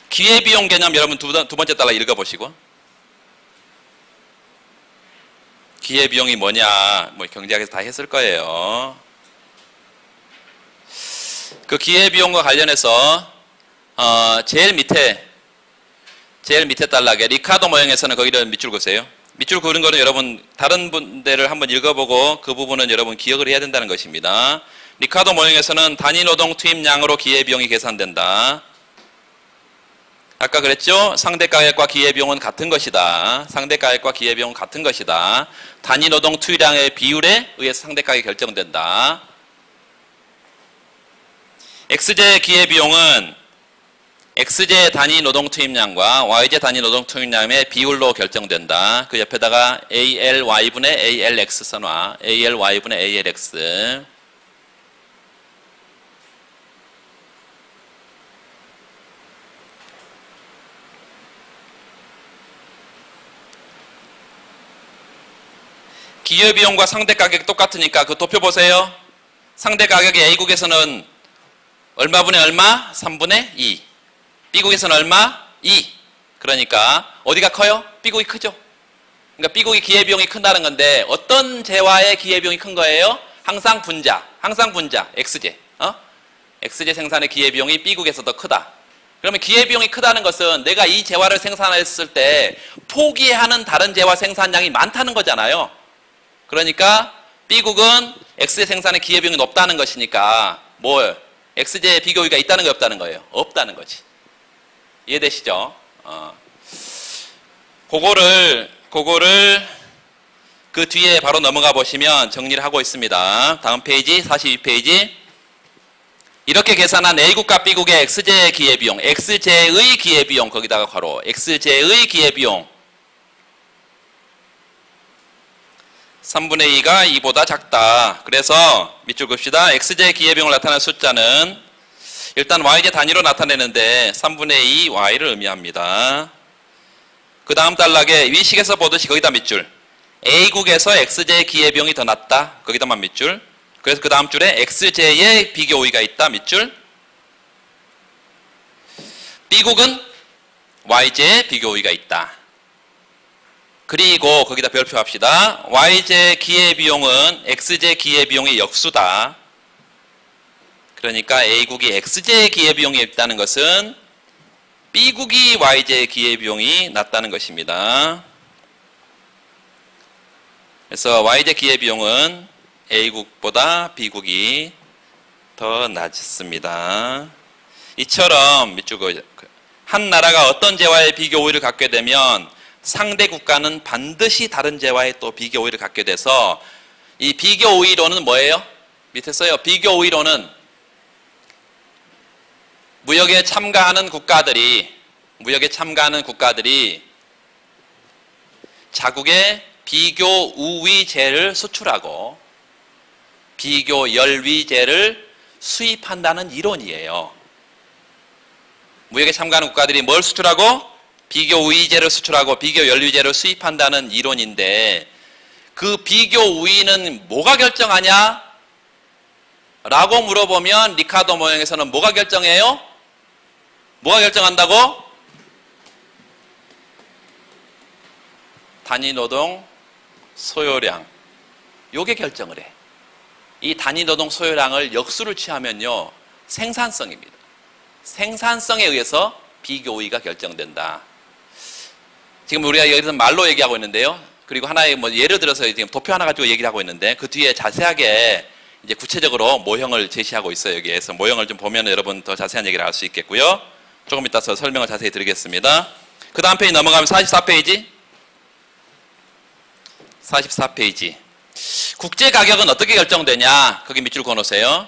S1: 기회비용 개념 여러분 두 번째 달라 읽어보시고 기회비용이 뭐냐, 뭐 경제학에서 다 했을 거예요. 그 기회비용과 관련해서 제일 밑에 단락에 리카도 모형에서는 거기를 밑줄 그으세요. 밑줄 그은 거는 여러분 다른 분들을 한번 읽어보고 그 부분은 여러분 기억을 해야 된다는 것입니다. 리카도 모형에서는 단위 노동 투입량으로 기회비용이 계산된다. 아까 그랬죠? 상대가격과 기회비용은 같은 것이다. 상대가격과 기회비용은 같은 것이다. 단위 노동 투입량의 비율에 의해서 상대가격이 결정된다. X제 기회비용은 X제 단위 노동 투입량과 Y제 단위 노동 투입량의 비율로 결정된다. 그 옆에다가 ALY분의 ALX 써놔. ALY분의 ALX. 기회비용과 상대가격이 똑같으니까 그 도표 보세요. 상대가격이 A국에서는 얼마분의 얼마? 3분의 2. B국에서는 얼마? 2. 그러니까 어디가 커요? B국이 크죠. 그러니까 B국이 기회비용이 큰다는 건데 어떤 재화의 기회비용이 큰 거예요? 항상 분자, X제. X제 생산의 기회비용이 B국에서 더 크다. 그러면 기회비용이 크다는 것은 내가 이 재화를 생산했을 때 포기하는 다른 재화 생산량이 많다는 거잖아요. 그러니까 B국은 X제 생산의 기회비용이 높다는 것이니까 뭘? X제의 비교의가 있다는 거 없다는 거예요? 없다는 거지. 이해되시죠? 그거를 그 뒤에 바로 넘어가 보시면 정리를 하고 있습니다. 다음 페이지 42페이지. 이렇게 계산한 A국과 B국의 X제의 기회비용, X제의 기회비용 거기다가 괄호 X제의 기회비용 3분의 2가 2보다 작다. 그래서 밑줄 긋읍시다. X제 기회비용을 나타낸 숫자는 일단 Y제 단위로 나타내는데 3분의 2 Y를 의미합니다. 그 다음 단락에 위식에서 보듯이 거기다 밑줄. A국에서 X제 기회비용이 더 낮다. 거기다만 밑줄. 그래서 그 다음 줄에 X제의 비교 우위가 있다. 밑줄. B국은 Y제의 비교 우위가 있다. 그리고 거기다 별표 합시다. Y제 기회비용은 X제 기회비용의 역수다. 그러니까 A국이 X제 기회비용이 있다는 것은 B국이 Y제 기회비용이 낮다는 것입니다. 그래서 Y제 기회비용은 A국보다 B국이 더 낮습니다. 이처럼 한 나라가 어떤 재화의 비교 우위를 갖게 되면 상대 국가는 반드시 다른 재화의 또 비교 우위를 갖게 돼서 이 비교 우위로는 뭐예요? 밑에 써요. 비교 우위로는 무역에 참가하는 국가들이 자국의 비교 우위제를 수출하고 비교 열위제를 수입한다는 이론이에요. 무역에 참가하는 국가들이 뭘 수출하고? 비교 우위제를 수출하고 비교 열위제를 수입한다는 이론인데 그 비교 우위는 뭐가 결정하냐? 라고 물어보면 리카도 모형에서는 뭐가 결정해요? 뭐가 결정한다고? 단위 노동 소요량. 요게 결정을 해. 이 단위 노동 소요량을 역수를 취하면요. 생산성입니다. 생산성에 의해서 비교 우위가 결정된다. 지금 우리가 여기서 말로 얘기하고 있는데요. 그리고 하나의 뭐 예를 들어서 지금 도표 하나 가지고 얘기를 하고 있는데 그 뒤에 자세하게 이제 구체적으로 모형을 제시하고 있어요. 여기에서 모형을 좀 보면 여러분 더 자세한 얘기를 할 수 있겠고요. 조금 이따서 설명을 자세히 드리겠습니다. 그 다음 페이지 넘어가면 44페이지. 국제 가격은 어떻게 결정되냐? 거기 밑줄 그어놓으세요.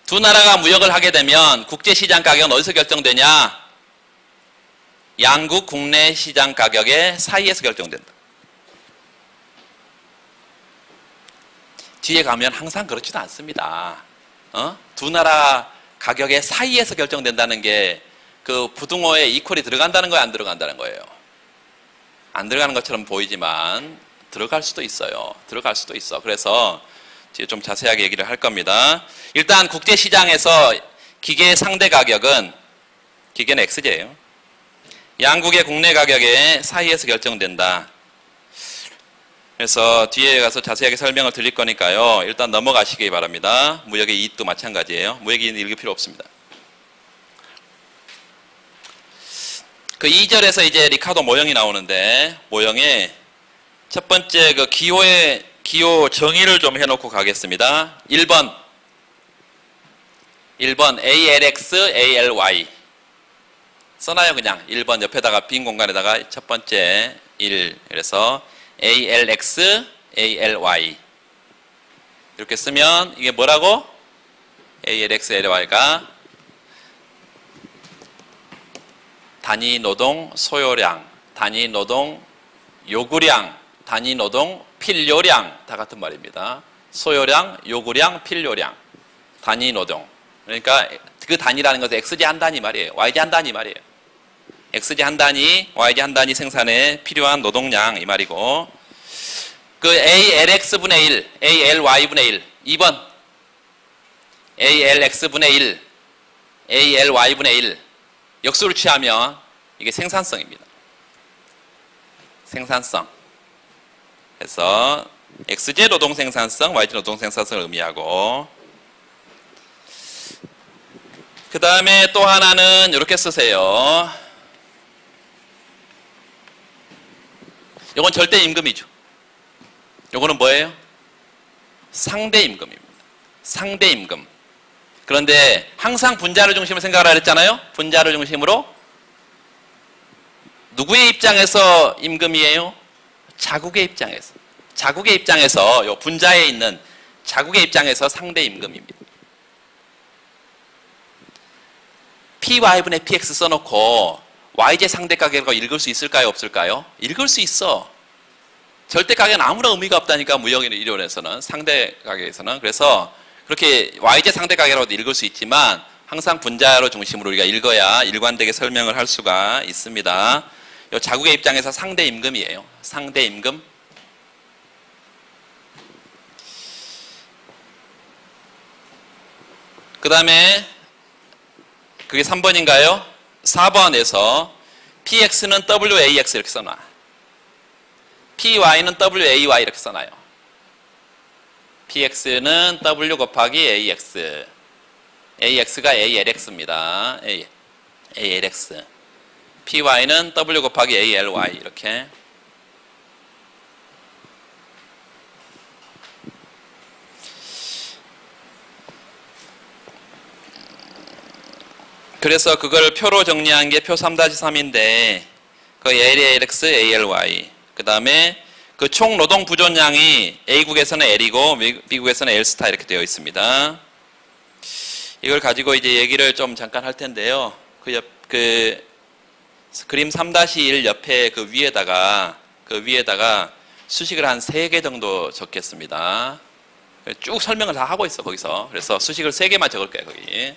S1: 두 나라가 무역을 하게 되면 국제 시장 가격은 어디서 결정되냐? 양국 국내 시장 가격의 사이에서 결정된다. 뒤에 가면 항상 그렇지도 않습니다. 두 나라 가격의 사이에서 결정된다는 게 그 부등호에 이퀄이 들어간다는 거예요? 안 들어간다는 거예요? 안 들어가는 것처럼 보이지만 들어갈 수도 있어요. 들어갈 수도 있어. 그래서 뒤에 좀 자세하게 얘기를 할 겁니다. 일단 국제시장에서 기계의 상대 가격은 기계는 X제예요. 양국의 국내 가격의 사이에서 결정된다. 그래서 뒤에 가서 자세하게 설명을 드릴 거니까요. 일단 넘어가시기 바랍니다. 무역의 이익도 마찬가지예요. 무역의 이익은 읽을 필요 없습니다. 그 2절에서 이제 리카도 모형이 나오는데, 모형에 첫 번째 그 기호 정의를 좀 해놓고 가겠습니다. 1번 ALX, ALY 써놔요. 그냥 1번 옆에다가 빈 공간에다가 첫 번째 1, 그래서 ALX, ALY 이렇게 쓰면 이게 뭐라고? ALX, ALY가 단위 노동 소요량, 단위 노동 요구량, 단위 노동 필요량 다 같은 말입니다. 소요량, 요구량, 필요량, 단위 노동. 그러니까 그 단위라는 것은 XJ 한 단위 말이에요. YJ 한 단위 말이에요. XJ 한 단위, YJ 한 단위 생산에 필요한 노동량 이 말이고, 그 ALX분의 1, ALY분의 1, 2번 ALX분의 1, ALY분의 1 역수를 취하면 이게 생산성입니다. 생산성. 그래서 XJ 노동 생산성, YJ 노동 생산성을 의미하고, 그 다음에 또 하나는 이렇게 쓰세요. 이건 절대 임금이죠. 이거는 뭐예요? 상대 임금입니다. 상대 임금. 그런데 항상 분자를 중심으로 생각하라 했잖아요. 분자를 중심으로. 누구의 입장에서 임금이에요? 자국의 입장에서. 자국의 입장에서, 요 분자에 있는 자국의 입장에서 상대 임금입니다. PY분의 PX 써놓고 YJ 상대 가격이라고 읽을 수 있을까요? 없을까요? 읽을 수 있어. 절대 가격은 아무런 의미가 없다니까, 무역 이론에서는, 상대 가격에서는. 그래서 그렇게 YJ 상대 가격이라고도 읽을 수 있지만 항상 분자로 중심으로 우리가 읽어야 일관되게 설명을 할 수가 있습니다. 이 자국의 입장에서 상대 임금이에요. 상대 임금. 그 다음에 그게 3번인가요? 4번에서 PX는 WAX 이렇게 써놔. PY는 WAY 이렇게 써놔요. PX는 W 곱하기 AX, AX가 ALX입니다. ALX. PY는 W 곱하기 ALY 이렇게. 그래서 그걸 표로 정리한 게 표 3-3인데 그 ALX, ALY 그 다음에 그 총 노동 부존량이 A국에서는 L이고 B국에서는 L 스타 이렇게 되어 있습니다. 이걸 가지고 이제 얘기를 좀 잠깐 할 텐데요. 그 그림 3-1 옆에 그 위에다가 수식을 한 3개 정도 적겠습니다. 쭉 설명을 다 하고 있어 거기서. 그래서 수식을 3개만 적을 거예요 거기.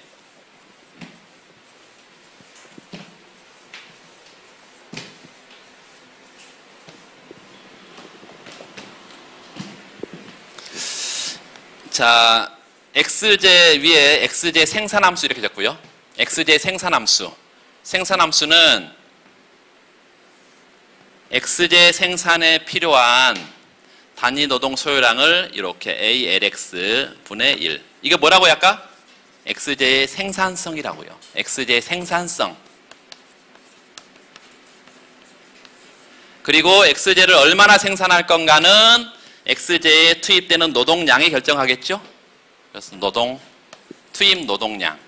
S1: 자, XJ 위에 XJ 생산함수 이렇게 적고요. XJ 생산함수. 생산함수는 XJ 생산에 필요한 단위 노동 소요량을 이렇게 ALX 분의 1. 이게 뭐라고요 아까? XJ의 생산성이라고요. XJ의 생산성. 그리고 XJ를 얼마나 생산할 건가는 XJ에 투입되는 노동량이 결정하겠죠? 그래서 투입 노동량.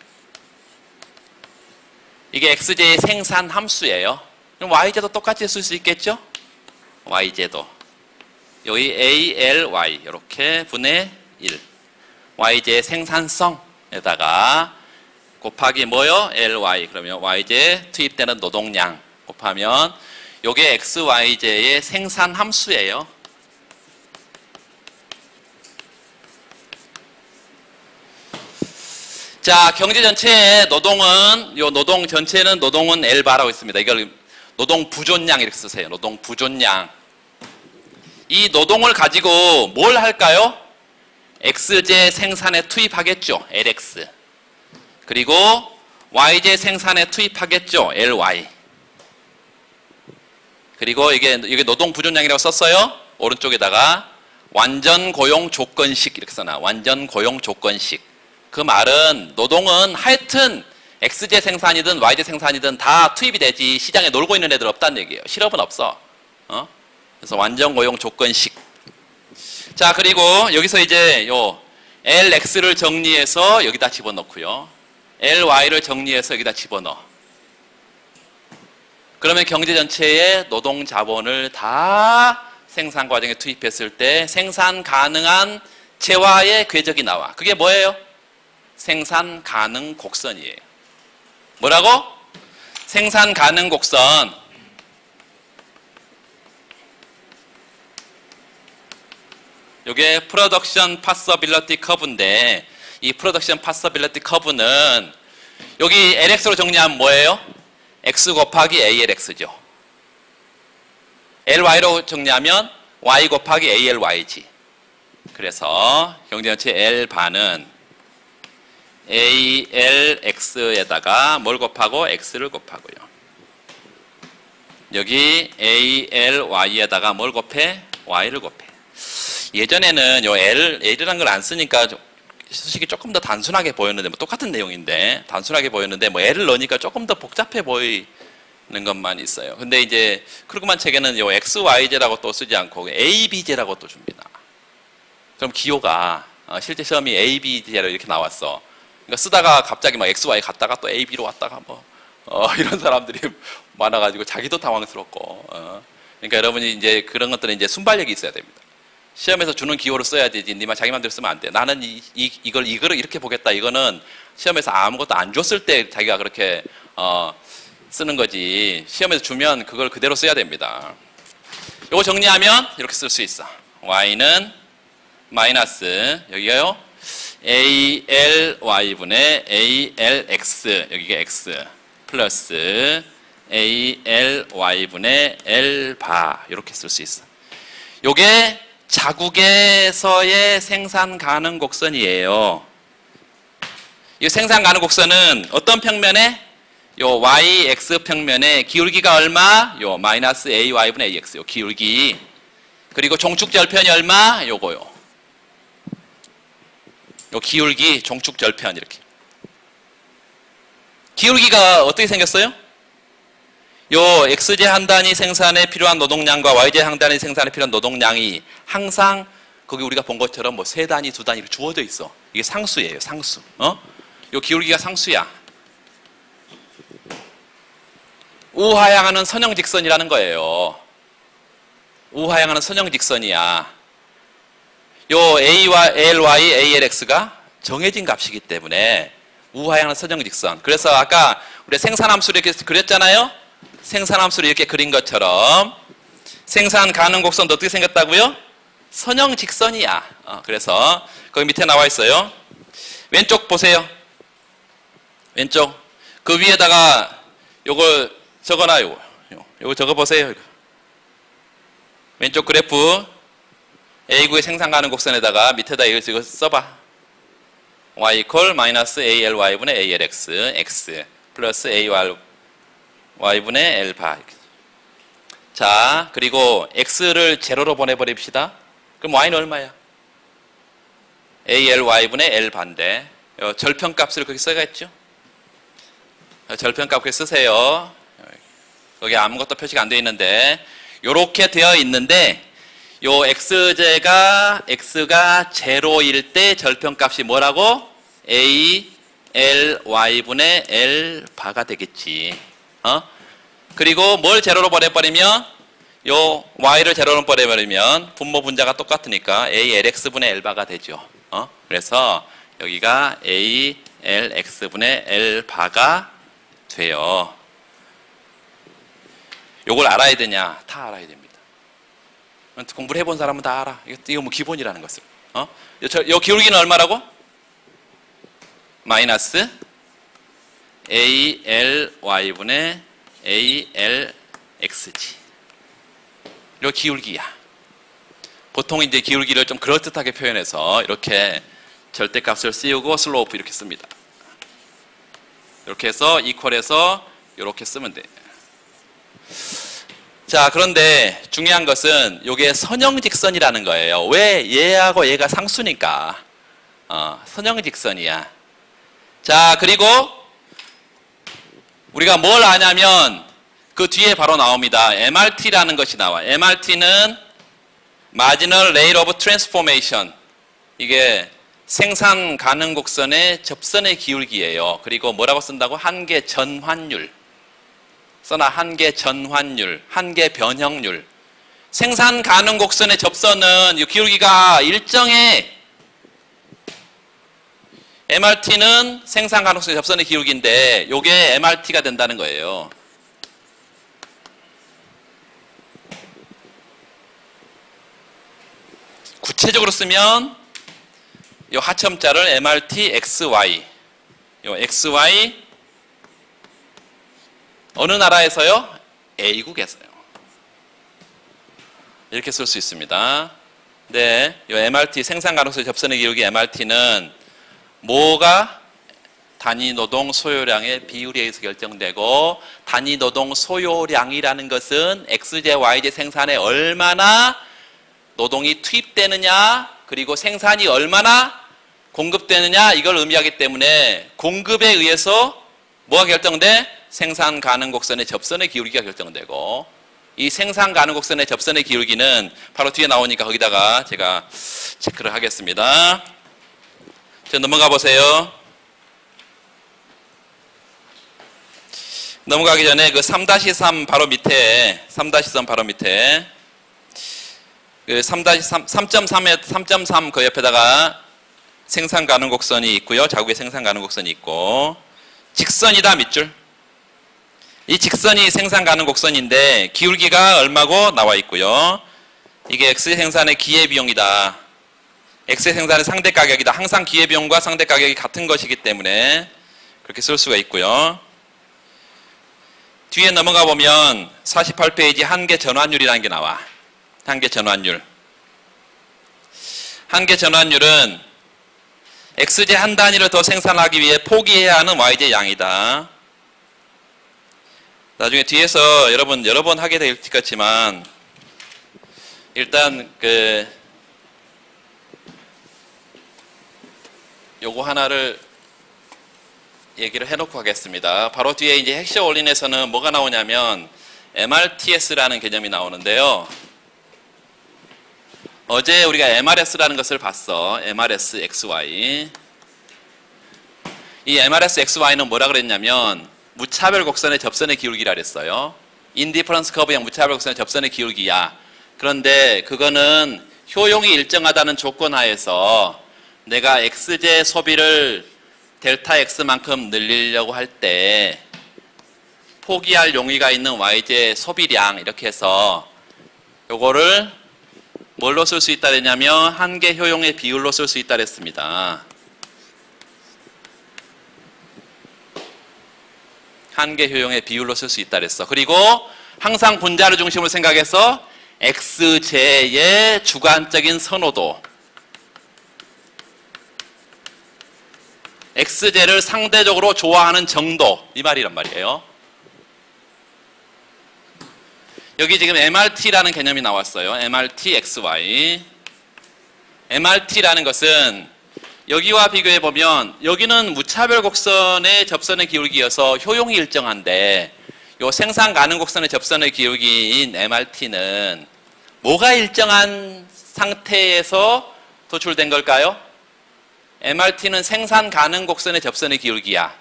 S1: 이게 XJ의 생산 함수예요. 그럼 YJ도 똑같이 쓸 수 있겠죠? YJ도. 여기 ALY, 이렇게 분의 1. YJ의 생산성에다가 곱하기 뭐요? LY. 그러면 YJ에 투입되는 노동량 곱하면 이게 XYJ의 생산 함수예요. 자, 경제 전체의 노동은, 요 노동 전체는 노동은 L바라고 있습니다. 이걸 노동 부존량 이렇게 쓰세요. 노동 부존량. 이 노동을 가지고 뭘 할까요? XJ 생산에 투입하겠죠. LX. 그리고 YJ 생산에 투입하겠죠. LY. 그리고 이게 노동 부존량이라고 썼어요. 오른쪽에다가 완전 고용 조건식 이렇게 써놔. 완전 고용 조건식. 그 말은 노동은 하여튼 X제 생산이든 Y제 생산이든 다 투입이 되지 시장에 놀고 있는 애들 없다는 얘기예요. 실업은 없어. 그래서 완전 고용 조건식. 자, 그리고 여기서 이제 요 LX를 정리해서 여기다 집어넣고요. LY를 정리해서 여기다 집어넣어. 그러면 경제 전체의 노동 자본을 다 생산 과정에 투입했을 때 생산 가능한 재화의 궤적이 나와. 그게 뭐예요? 생산 가능 곡선이에요. 뭐라고? 생산 가능 곡선. 이게 프로덕션 파서빌리티 커브인데 이 프로덕션 파서빌리티 커브는 여기 LX로 정리하면 뭐예요? X 곱하기 ALX죠. LY로 정리하면 Y 곱하기 ALY지. 그래서 경제전체 L반은 ALX에다가 뭘 곱하고 X를 곱하고요. 여기 ALY에다가 뭘 곱해? Y를 곱해. 예전에는 요 L이라는 걸 안 쓰니까 수식이 조금 더 단순하게 보였는데, 뭐 똑같은 내용인데 단순하게 보였는데 뭐 L을 넣으니까 조금 더 복잡해 보이는 것만 있어요. 근데 이제 크루그만 책에는 요 XY제라고 또 쓰지 않고 AB제라고 또 줍니다. 그럼 기호가 실제 시험이 AB제로 이렇게 나왔어. 그러니까 쓰다가 갑자기 막 XY 갔다가 또 AB로 왔다가 뭐 이런 사람들이 많아가지고 자기도 당황스럽고. 그러니까 여러분이 이제 그런 것들은 이제 순발력이 있어야 됩니다. 시험에서 주는 기호를 써야 되지, 니만 자기 맘대로 쓰면 안 돼. 나는 이걸 이렇게 보겠다. 이거는 시험에서 아무것도 안 줬을 때 자기가 그렇게 쓰는 거지. 시험에서 주면 그걸 그대로 써야 됩니다. 요거 정리하면 이렇게 쓸 수 있어. Y는 마이너스 여기가요 ALY분의 ALX, 여기가 X 플러스 ALY분의 L바, 이렇게 쓸 수 있어. 요게 자국에서의 생산 가능 곡선이에요. 이 생산 가능 곡선은 어떤 평면에? 요 YX 평면에 기울기가 얼마? 요 마이너스 AY분의 AX, 요 기울기. 그리고 종축절편이 얼마? 요거요. 요 기울기, 종축절편, 이렇게. 기울기가 어떻게 생겼어요? 요 X제 한 단위 생산에 필요한 노동량과 Y제 한 단위 생산에 필요한 노동량이 항상 거기 우리가 본 것처럼 뭐 3단위, 2단위로 주어져 있어. 이게 상수예요, 상수. 요 기울기가 상수야. 우하향하는 선형직선이라는 거예요. 우하향하는 선형직선이야. 요 ALY, ALX가 정해진 값이기 때문에 우하향하는 선형직선. 그래서 아까 우리 생산함수를 이렇게 그렸잖아요. 생산함수를 이렇게 그린 것처럼 생산 가능 곡선도 어떻게 생겼다고요? 선형직선이야. 그래서 거기 밑에 나와 있어요. 왼쪽 보세요. 왼쪽. 그 위에다가 요걸 적어놔요. 요거 적어보세요. 왼쪽 그래프 A구의 생산 가능 곡선에다가 밑에다 이거 써봐. Y equal 마이너스 ALY분의 ALX X 플러스 AY분의 L바. 자, 그리고 X를 제로로 보내버립시다. 그럼 Y는 얼마야? ALY분의 L바인데 절편값을 거기 써야겠죠? 절편값 거기 쓰세요. 거기 아무것도 표시가 안 되어 있는데 요렇게 되어 있는데 요 X제가 X가 제로일 때 절편값이 뭐라고? ALY분의 L바가 되겠지. 그리고 뭘 제로로 보내버리면 요 Y를 제로로 보내버리면 분모 분자가 똑같으니까 ALX분의 L바가 되죠. 그래서 여기가 ALX분의 L바가 돼요. 요걸 알아야 되냐? 다 알아야 됩니다. 공부를 해본 사람은 다 알아. 이거 뭐 기본이라는 것을. 요 기울기는 얼마라고? 마이너스 ALY분의 ALX지. 요 기울기야. 보통 이제 기울기를 좀 그럴듯하게 표현해서 이렇게 절대값을 씌우고 슬로우프 이렇게 씁니다. 이렇게 해서 이퀄해서 이렇게 쓰면 돼. 자, 그런데 중요한 것은 이게 선형직선이라는 거예요. 왜? 얘하고 얘가 상수니까. 선형직선이야. 자, 그리고 우리가 뭘 아냐면 그 뒤에 바로 나옵니다. MRT라는 것이 나와. MRT는 Marginal Rate of Transformation. 이게 생산 가능 곡선의 접선의 기울기예요. 그리고 뭐라고 쓴다고? 한계 전환율. 써나 한계 전환율, 한계 변형률. 생산 가능 곡선의 접선은 이 기울기가 일정해. MRT는 생산 가능 곡선의 접선의 기울기인데 이게 MRT가 된다는 거예요. 구체적으로 쓰면 이 하첨자를 MRT XY. 이 XY 어느 나라에서요? A국에서요. 이렇게 쓸 수 있습니다. 네, 이 MRT 생산 가능성의 접선의 기울기 MRT는 뭐가 단위 노동 소요량의 비율에 의해서 결정되고 단위 노동 소요량이라는 것은 XJ, YJ 생산에 얼마나 노동이 투입되느냐 그리고 생산이 얼마나 공급되느냐 이걸 의미하기 때문에 공급에 의해서 뭐가 결정돼? 생산 가능 곡선의 접선의 기울기가 결정되고 이 생산 가능 곡선의 접선의 기울기는 바로 뒤에 나오니까 거기다가 제가 체크를 하겠습니다. 자, 넘어가 보세요. 넘어가기 전에 그 3-3 바로 밑에 3-3 바로 밑에 그 3.3 그 옆에다가 생산 가능 곡선이 있고요. 자국의 생산 가능 곡선이 있고 직선이다 밑줄. 이 직선이 생산 가능 곡선인데 기울기가 얼마고 나와 있고요. 이게 X 생산의 기회비용이다. X 생산의 상대 가격이다. 항상 기회비용과 상대 가격이 같은 것이기 때문에 그렇게 쓸 수가 있고요. 뒤에 넘어가 보면 48페이지 한계 전환율이라는 게 나와. 한계 전환율. 한계 전환율은 XJ 한 단위를 더 생산하기 위해 포기해야 하는 YJ 양이다. 나중에 뒤에서 여러분 여러 번 하게 될 것 같지만 일단 요거 하나를 얘기를 해놓고 하겠습니다. 바로 뒤에 이제 핵심 원리에서는 뭐가 나오냐면 MRTS라는 개념이 나오는데요. 어제 우리가 MRS라는 것을 봤어. MRS XY. 이 MRS XY는 뭐라 그랬냐면 무차별 곡선의 접선의 기울기라 그랬어요. 인디퍼런스 커브형 무차별 곡선의 접선의 기울기야. 그런데 그거는 효용이 일정하다는 조건 하에서 내가 XJ 소비를 델타 X만큼 늘리려고 할 때 포기할 용의가 있는 YJ 소비량 이렇게 해서 요거를 뭘로 쓸 수 있다 그랬냐면 한계 효용의 비율로 쓸 수 있다 그랬습니다. 한계 효용의 비율로 쓸 수 있다 그랬어. 그리고 항상 분자를 중심으로 생각해서 XJ의 주관적인 선호도 XJ를 상대적으로 좋아하는 정도 이 말이란 말이에요. 여기 지금 MRT라는 개념이 나왔어요. MRT XY. MRT라는 것은 여기와 비교해 보면 여기는 무차별 곡선의 접선의 기울기여서 효용이 일정한데 요 생산 가능 곡선의 접선의 기울기인 MRT는 뭐가 일정한 상태에서 도출된 걸까요? MRT는 생산 가능 곡선의 접선의 기울기야.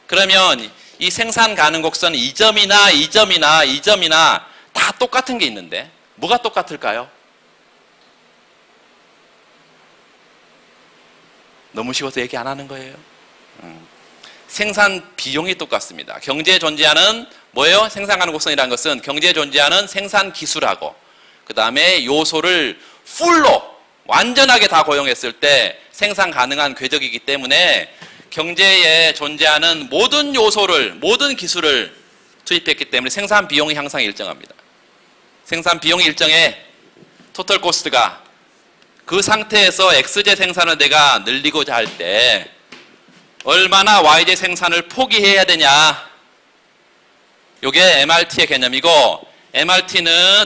S1: 그러면 이 생산 가능 곡선 2점이나 다 똑같은 게 있는데 뭐가 똑같을까요? 너무 쉬워서 얘기 안 하는 거예요. 생산 비용이 똑같습니다. 경제에 존재하는 뭐예요? 생산 가능 곡선이라는 것은 경제에 존재하는 생산 기술하고 그 다음에 요소를 풀로 완전하게 다 고용했을 때 생산 가능한 궤적이기 때문에 경제에 존재하는 모든 요소를 모든 기술을 투입했기 때문에 생산 비용이 항상 일정합니다. 생산 비용이 일정해. 토탈 코스트가 그 상태에서 XJ 생산을 내가 늘리고자 할 때 얼마나 YJ 생산을 포기해야 되냐. 이게 MRT의 개념이고 MRT는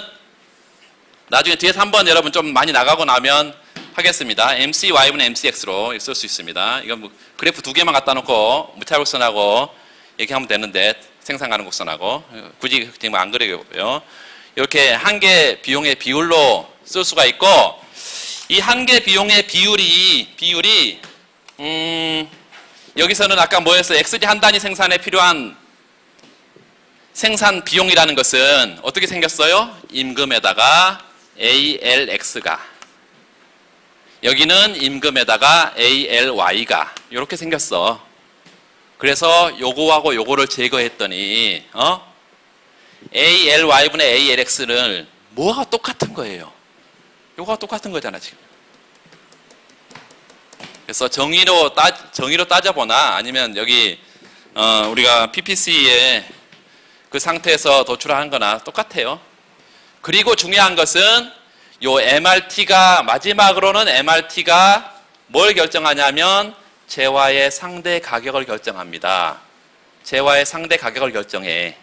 S1: 나중에 뒤에서 한번 여러분 좀 많이 나가고 나면 하겠습니다. MCY분의 MCX로 쓸 수 있습니다. 이건 뭐 그래프 두 개만 갖다 놓고 무차곡선하고 얘기하면 되는데 생산 가능 곡선하고 굳이 지금 안 그래요. 이렇게 한 개 비용의 비율로 쓸 수가 있고 이 한 개 비용의 비율이 여기서는 아까 뭐였어요? XG 한 단위 생산에 필요한 생산 비용이라는 것은 어떻게 생겼어요? 임금에다가 ALX가 여기는 임금에다가 ALY가 이렇게 생겼어. 그래서 요거하고 요거를 제거했더니 ALY분의 ALX는 뭐가 똑같은 거예요? 요거가 똑같은 거잖아 지금. 그래서 정의로 따져보나 아니면 여기 우리가 PPC에 그 상태에서 도출하는 거나 똑같아요. 그리고 중요한 것은 요 MRT가 마지막으로는 MRT가 뭘 결정하냐면 재화의 상대 가격을 결정합니다. 재화의 상대 가격을 결정해.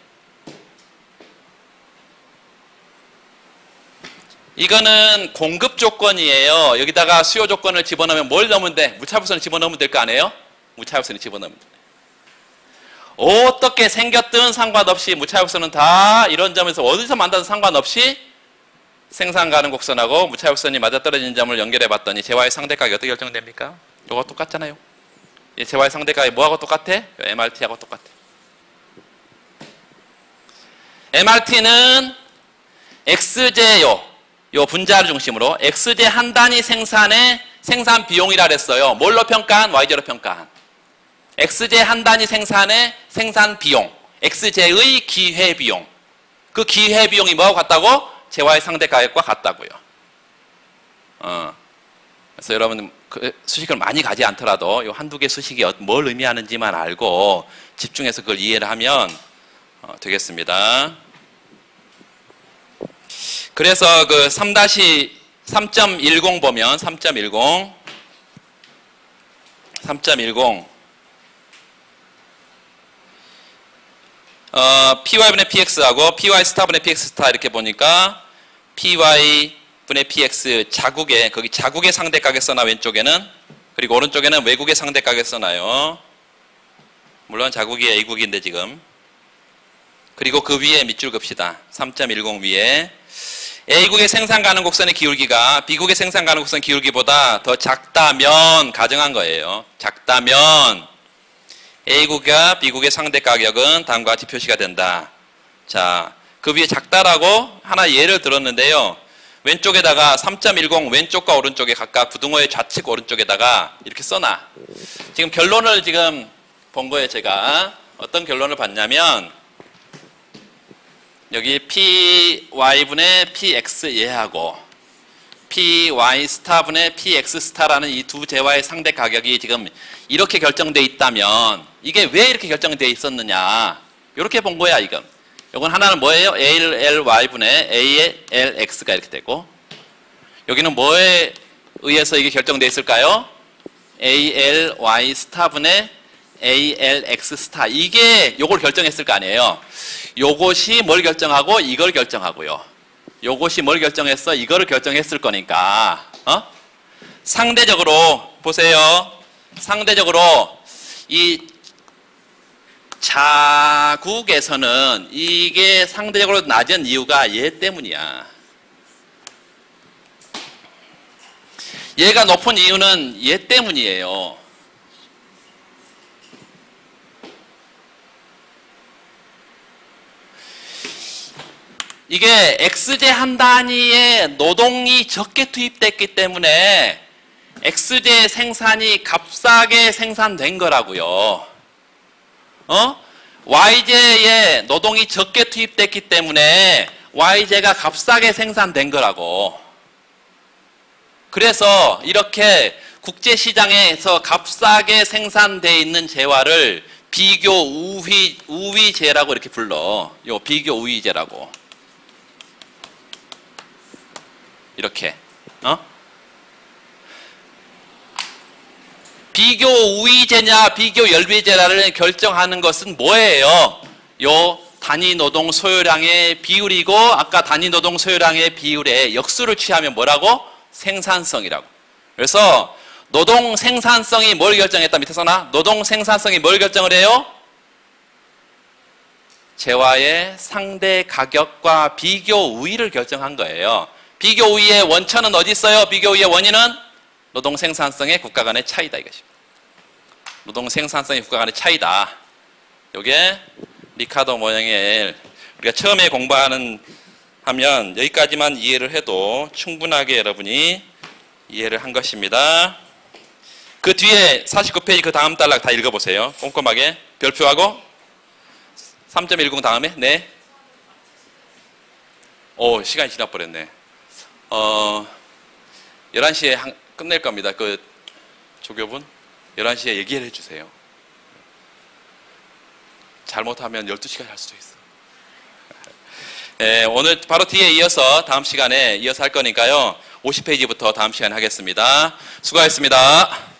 S1: 이거는 공급 조건이에요. 여기다가 수요 조건을 집어넣으면 뭘 넣으면 돼? 무차별선을 집어넣으면 될 거 아니에요? 무차별선을 집어넣으면 돼. 어떻게 생겼든 상관없이 무차별선은 다 이런 점에서 어디서 만나든 상관없이 생산 가능 곡선하고 무차별선이 맞아떨어지는 점을 연결해 봤더니 재화의 상대 가격이 어떻게 결정됩니까? 이거 똑같잖아요. 재화의 상대 가격이 뭐하고 똑같아? MRT하고 똑같아. MRT는 XJ요. 요 분자를 중심으로 XJ 한 단위 생산의 생산 비용이라 그랬어요. 뭘로 평가한? YJ로 평가한. XJ 한 단위 생산의 생산 비용. XJ의 기회 비용. 그 기회 비용이 뭐하고 같다고? 재화의 상대 가격과 같다고요. 그래서 여러분 그 수식을 많이 가지 않더라도 요 한두 개 수식이 뭘 의미하는지만 알고 집중해서 그걸 이해를 하면 되겠습니다. 그래서 그 3-3.10 보면 3.10 PY분의 PX하고 PY 스타분의 PX 스타 이렇게 보니까 PY분의 PX 자국에 거기 자국의 상대 가격 써놔 왼쪽에는. 그리고 오른쪽에는 외국의 상대 가격 써놔요. 물론 자국이 A국인데 지금. 그리고 그 위에 밑줄 긋시다. 3.10 위에 A국의 생산 가능 곡선의 기울기가 B국의 생산 가능 곡선 기울기보다 더 작다면 가정한 거예요. 작다면 A국과 B국의 상대 가격은 다음과 같이 표시가 된다. 자, 그 위에 작다라고 하나 예를 들었는데요. 왼쪽에다가 3.10 왼쪽과 오른쪽에 각각 부등호의 좌측 오른쪽에다가 이렇게 써놔. 지금 결론을 지금 본 거예요. 제가 어떤 결론을 봤냐면 여기 PY분의 PX 예하고 PY 스타분의 PX 스타라는 이 두 재화의 상대 가격이 지금 이렇게 결정되어 있다면 이게 왜 이렇게 결정되어 있었느냐 이렇게 본 거야. 이건 하나는 뭐예요? ALY분의 ALX가 이렇게 되고 여기는 뭐에 의해서 이게 결정되어 있을까요? ALY 스타분의 ALX 스타 이게 요걸 결정했을 거 아니에요. 요것이 뭘 결정하고 이걸 결정하고요. 요것이 뭘 결정했어? 이거를 결정했을 거니까 상대적으로 보세요. 상대적으로 이 자국에서는 이게 상대적으로 낮은 이유가 얘 때문이야. 얘가 높은 이유는 얘 때문이에요. 이게 XJ 한 단위의 노동이 적게 투입됐기 때문에 XJ 생산이 값싸게 생산된 거라고요. YJ의 노동이 적게 투입됐기 때문에 YJ가 값싸게 생산된 거라고. 그래서 이렇게 국제시장에서 값싸게 생산되어 있는 재화를 비교 우위재라고 이렇게 불러. 요 비교 우위재라고. 이렇게 비교 우위제냐 비교 열비제냐를 결정하는 것은 뭐예요? 요 단위 노동 소요량의 비율이고 아까 단위 노동 소요량의 비율의 역수를 취하면 뭐라고? 생산성이라고. 그래서 노동 생산성이 뭘 결정했다 밑에 써나? 노동 생산성이 뭘 결정을 해요? 재화의 상대 가격과 비교 우위를 결정한 거예요. 비교 우위의 원천은 어디 있어요? 비교 우위의 원인은 노동 생산성의 국가 간의 차이다 이것입니다. 노동 생산성의 국가 간의 차이다. 요게 리카르도 모형의 L. 우리가 처음에 공부하면 여기까지만 이해를 해도 충분하게 여러분이 이해를 한 것입니다. 그 뒤에 49페이지 그 다음 단락 다 읽어보세요. 꼼꼼하게. 별표하고 3.10 다음에 네. 오, 시간이 지나버렸네. 11시에 끝낼 겁니다. 그 조교분 11시에 얘기를 해주세요. 잘못하면 12시까지 할 수도 있어. 네, 오늘 바로 뒤에 이어서 다음 시간에 이어서 할 거니까요. 50페이지부터 다음 시간에 하겠습니다. 수고하셨습니다.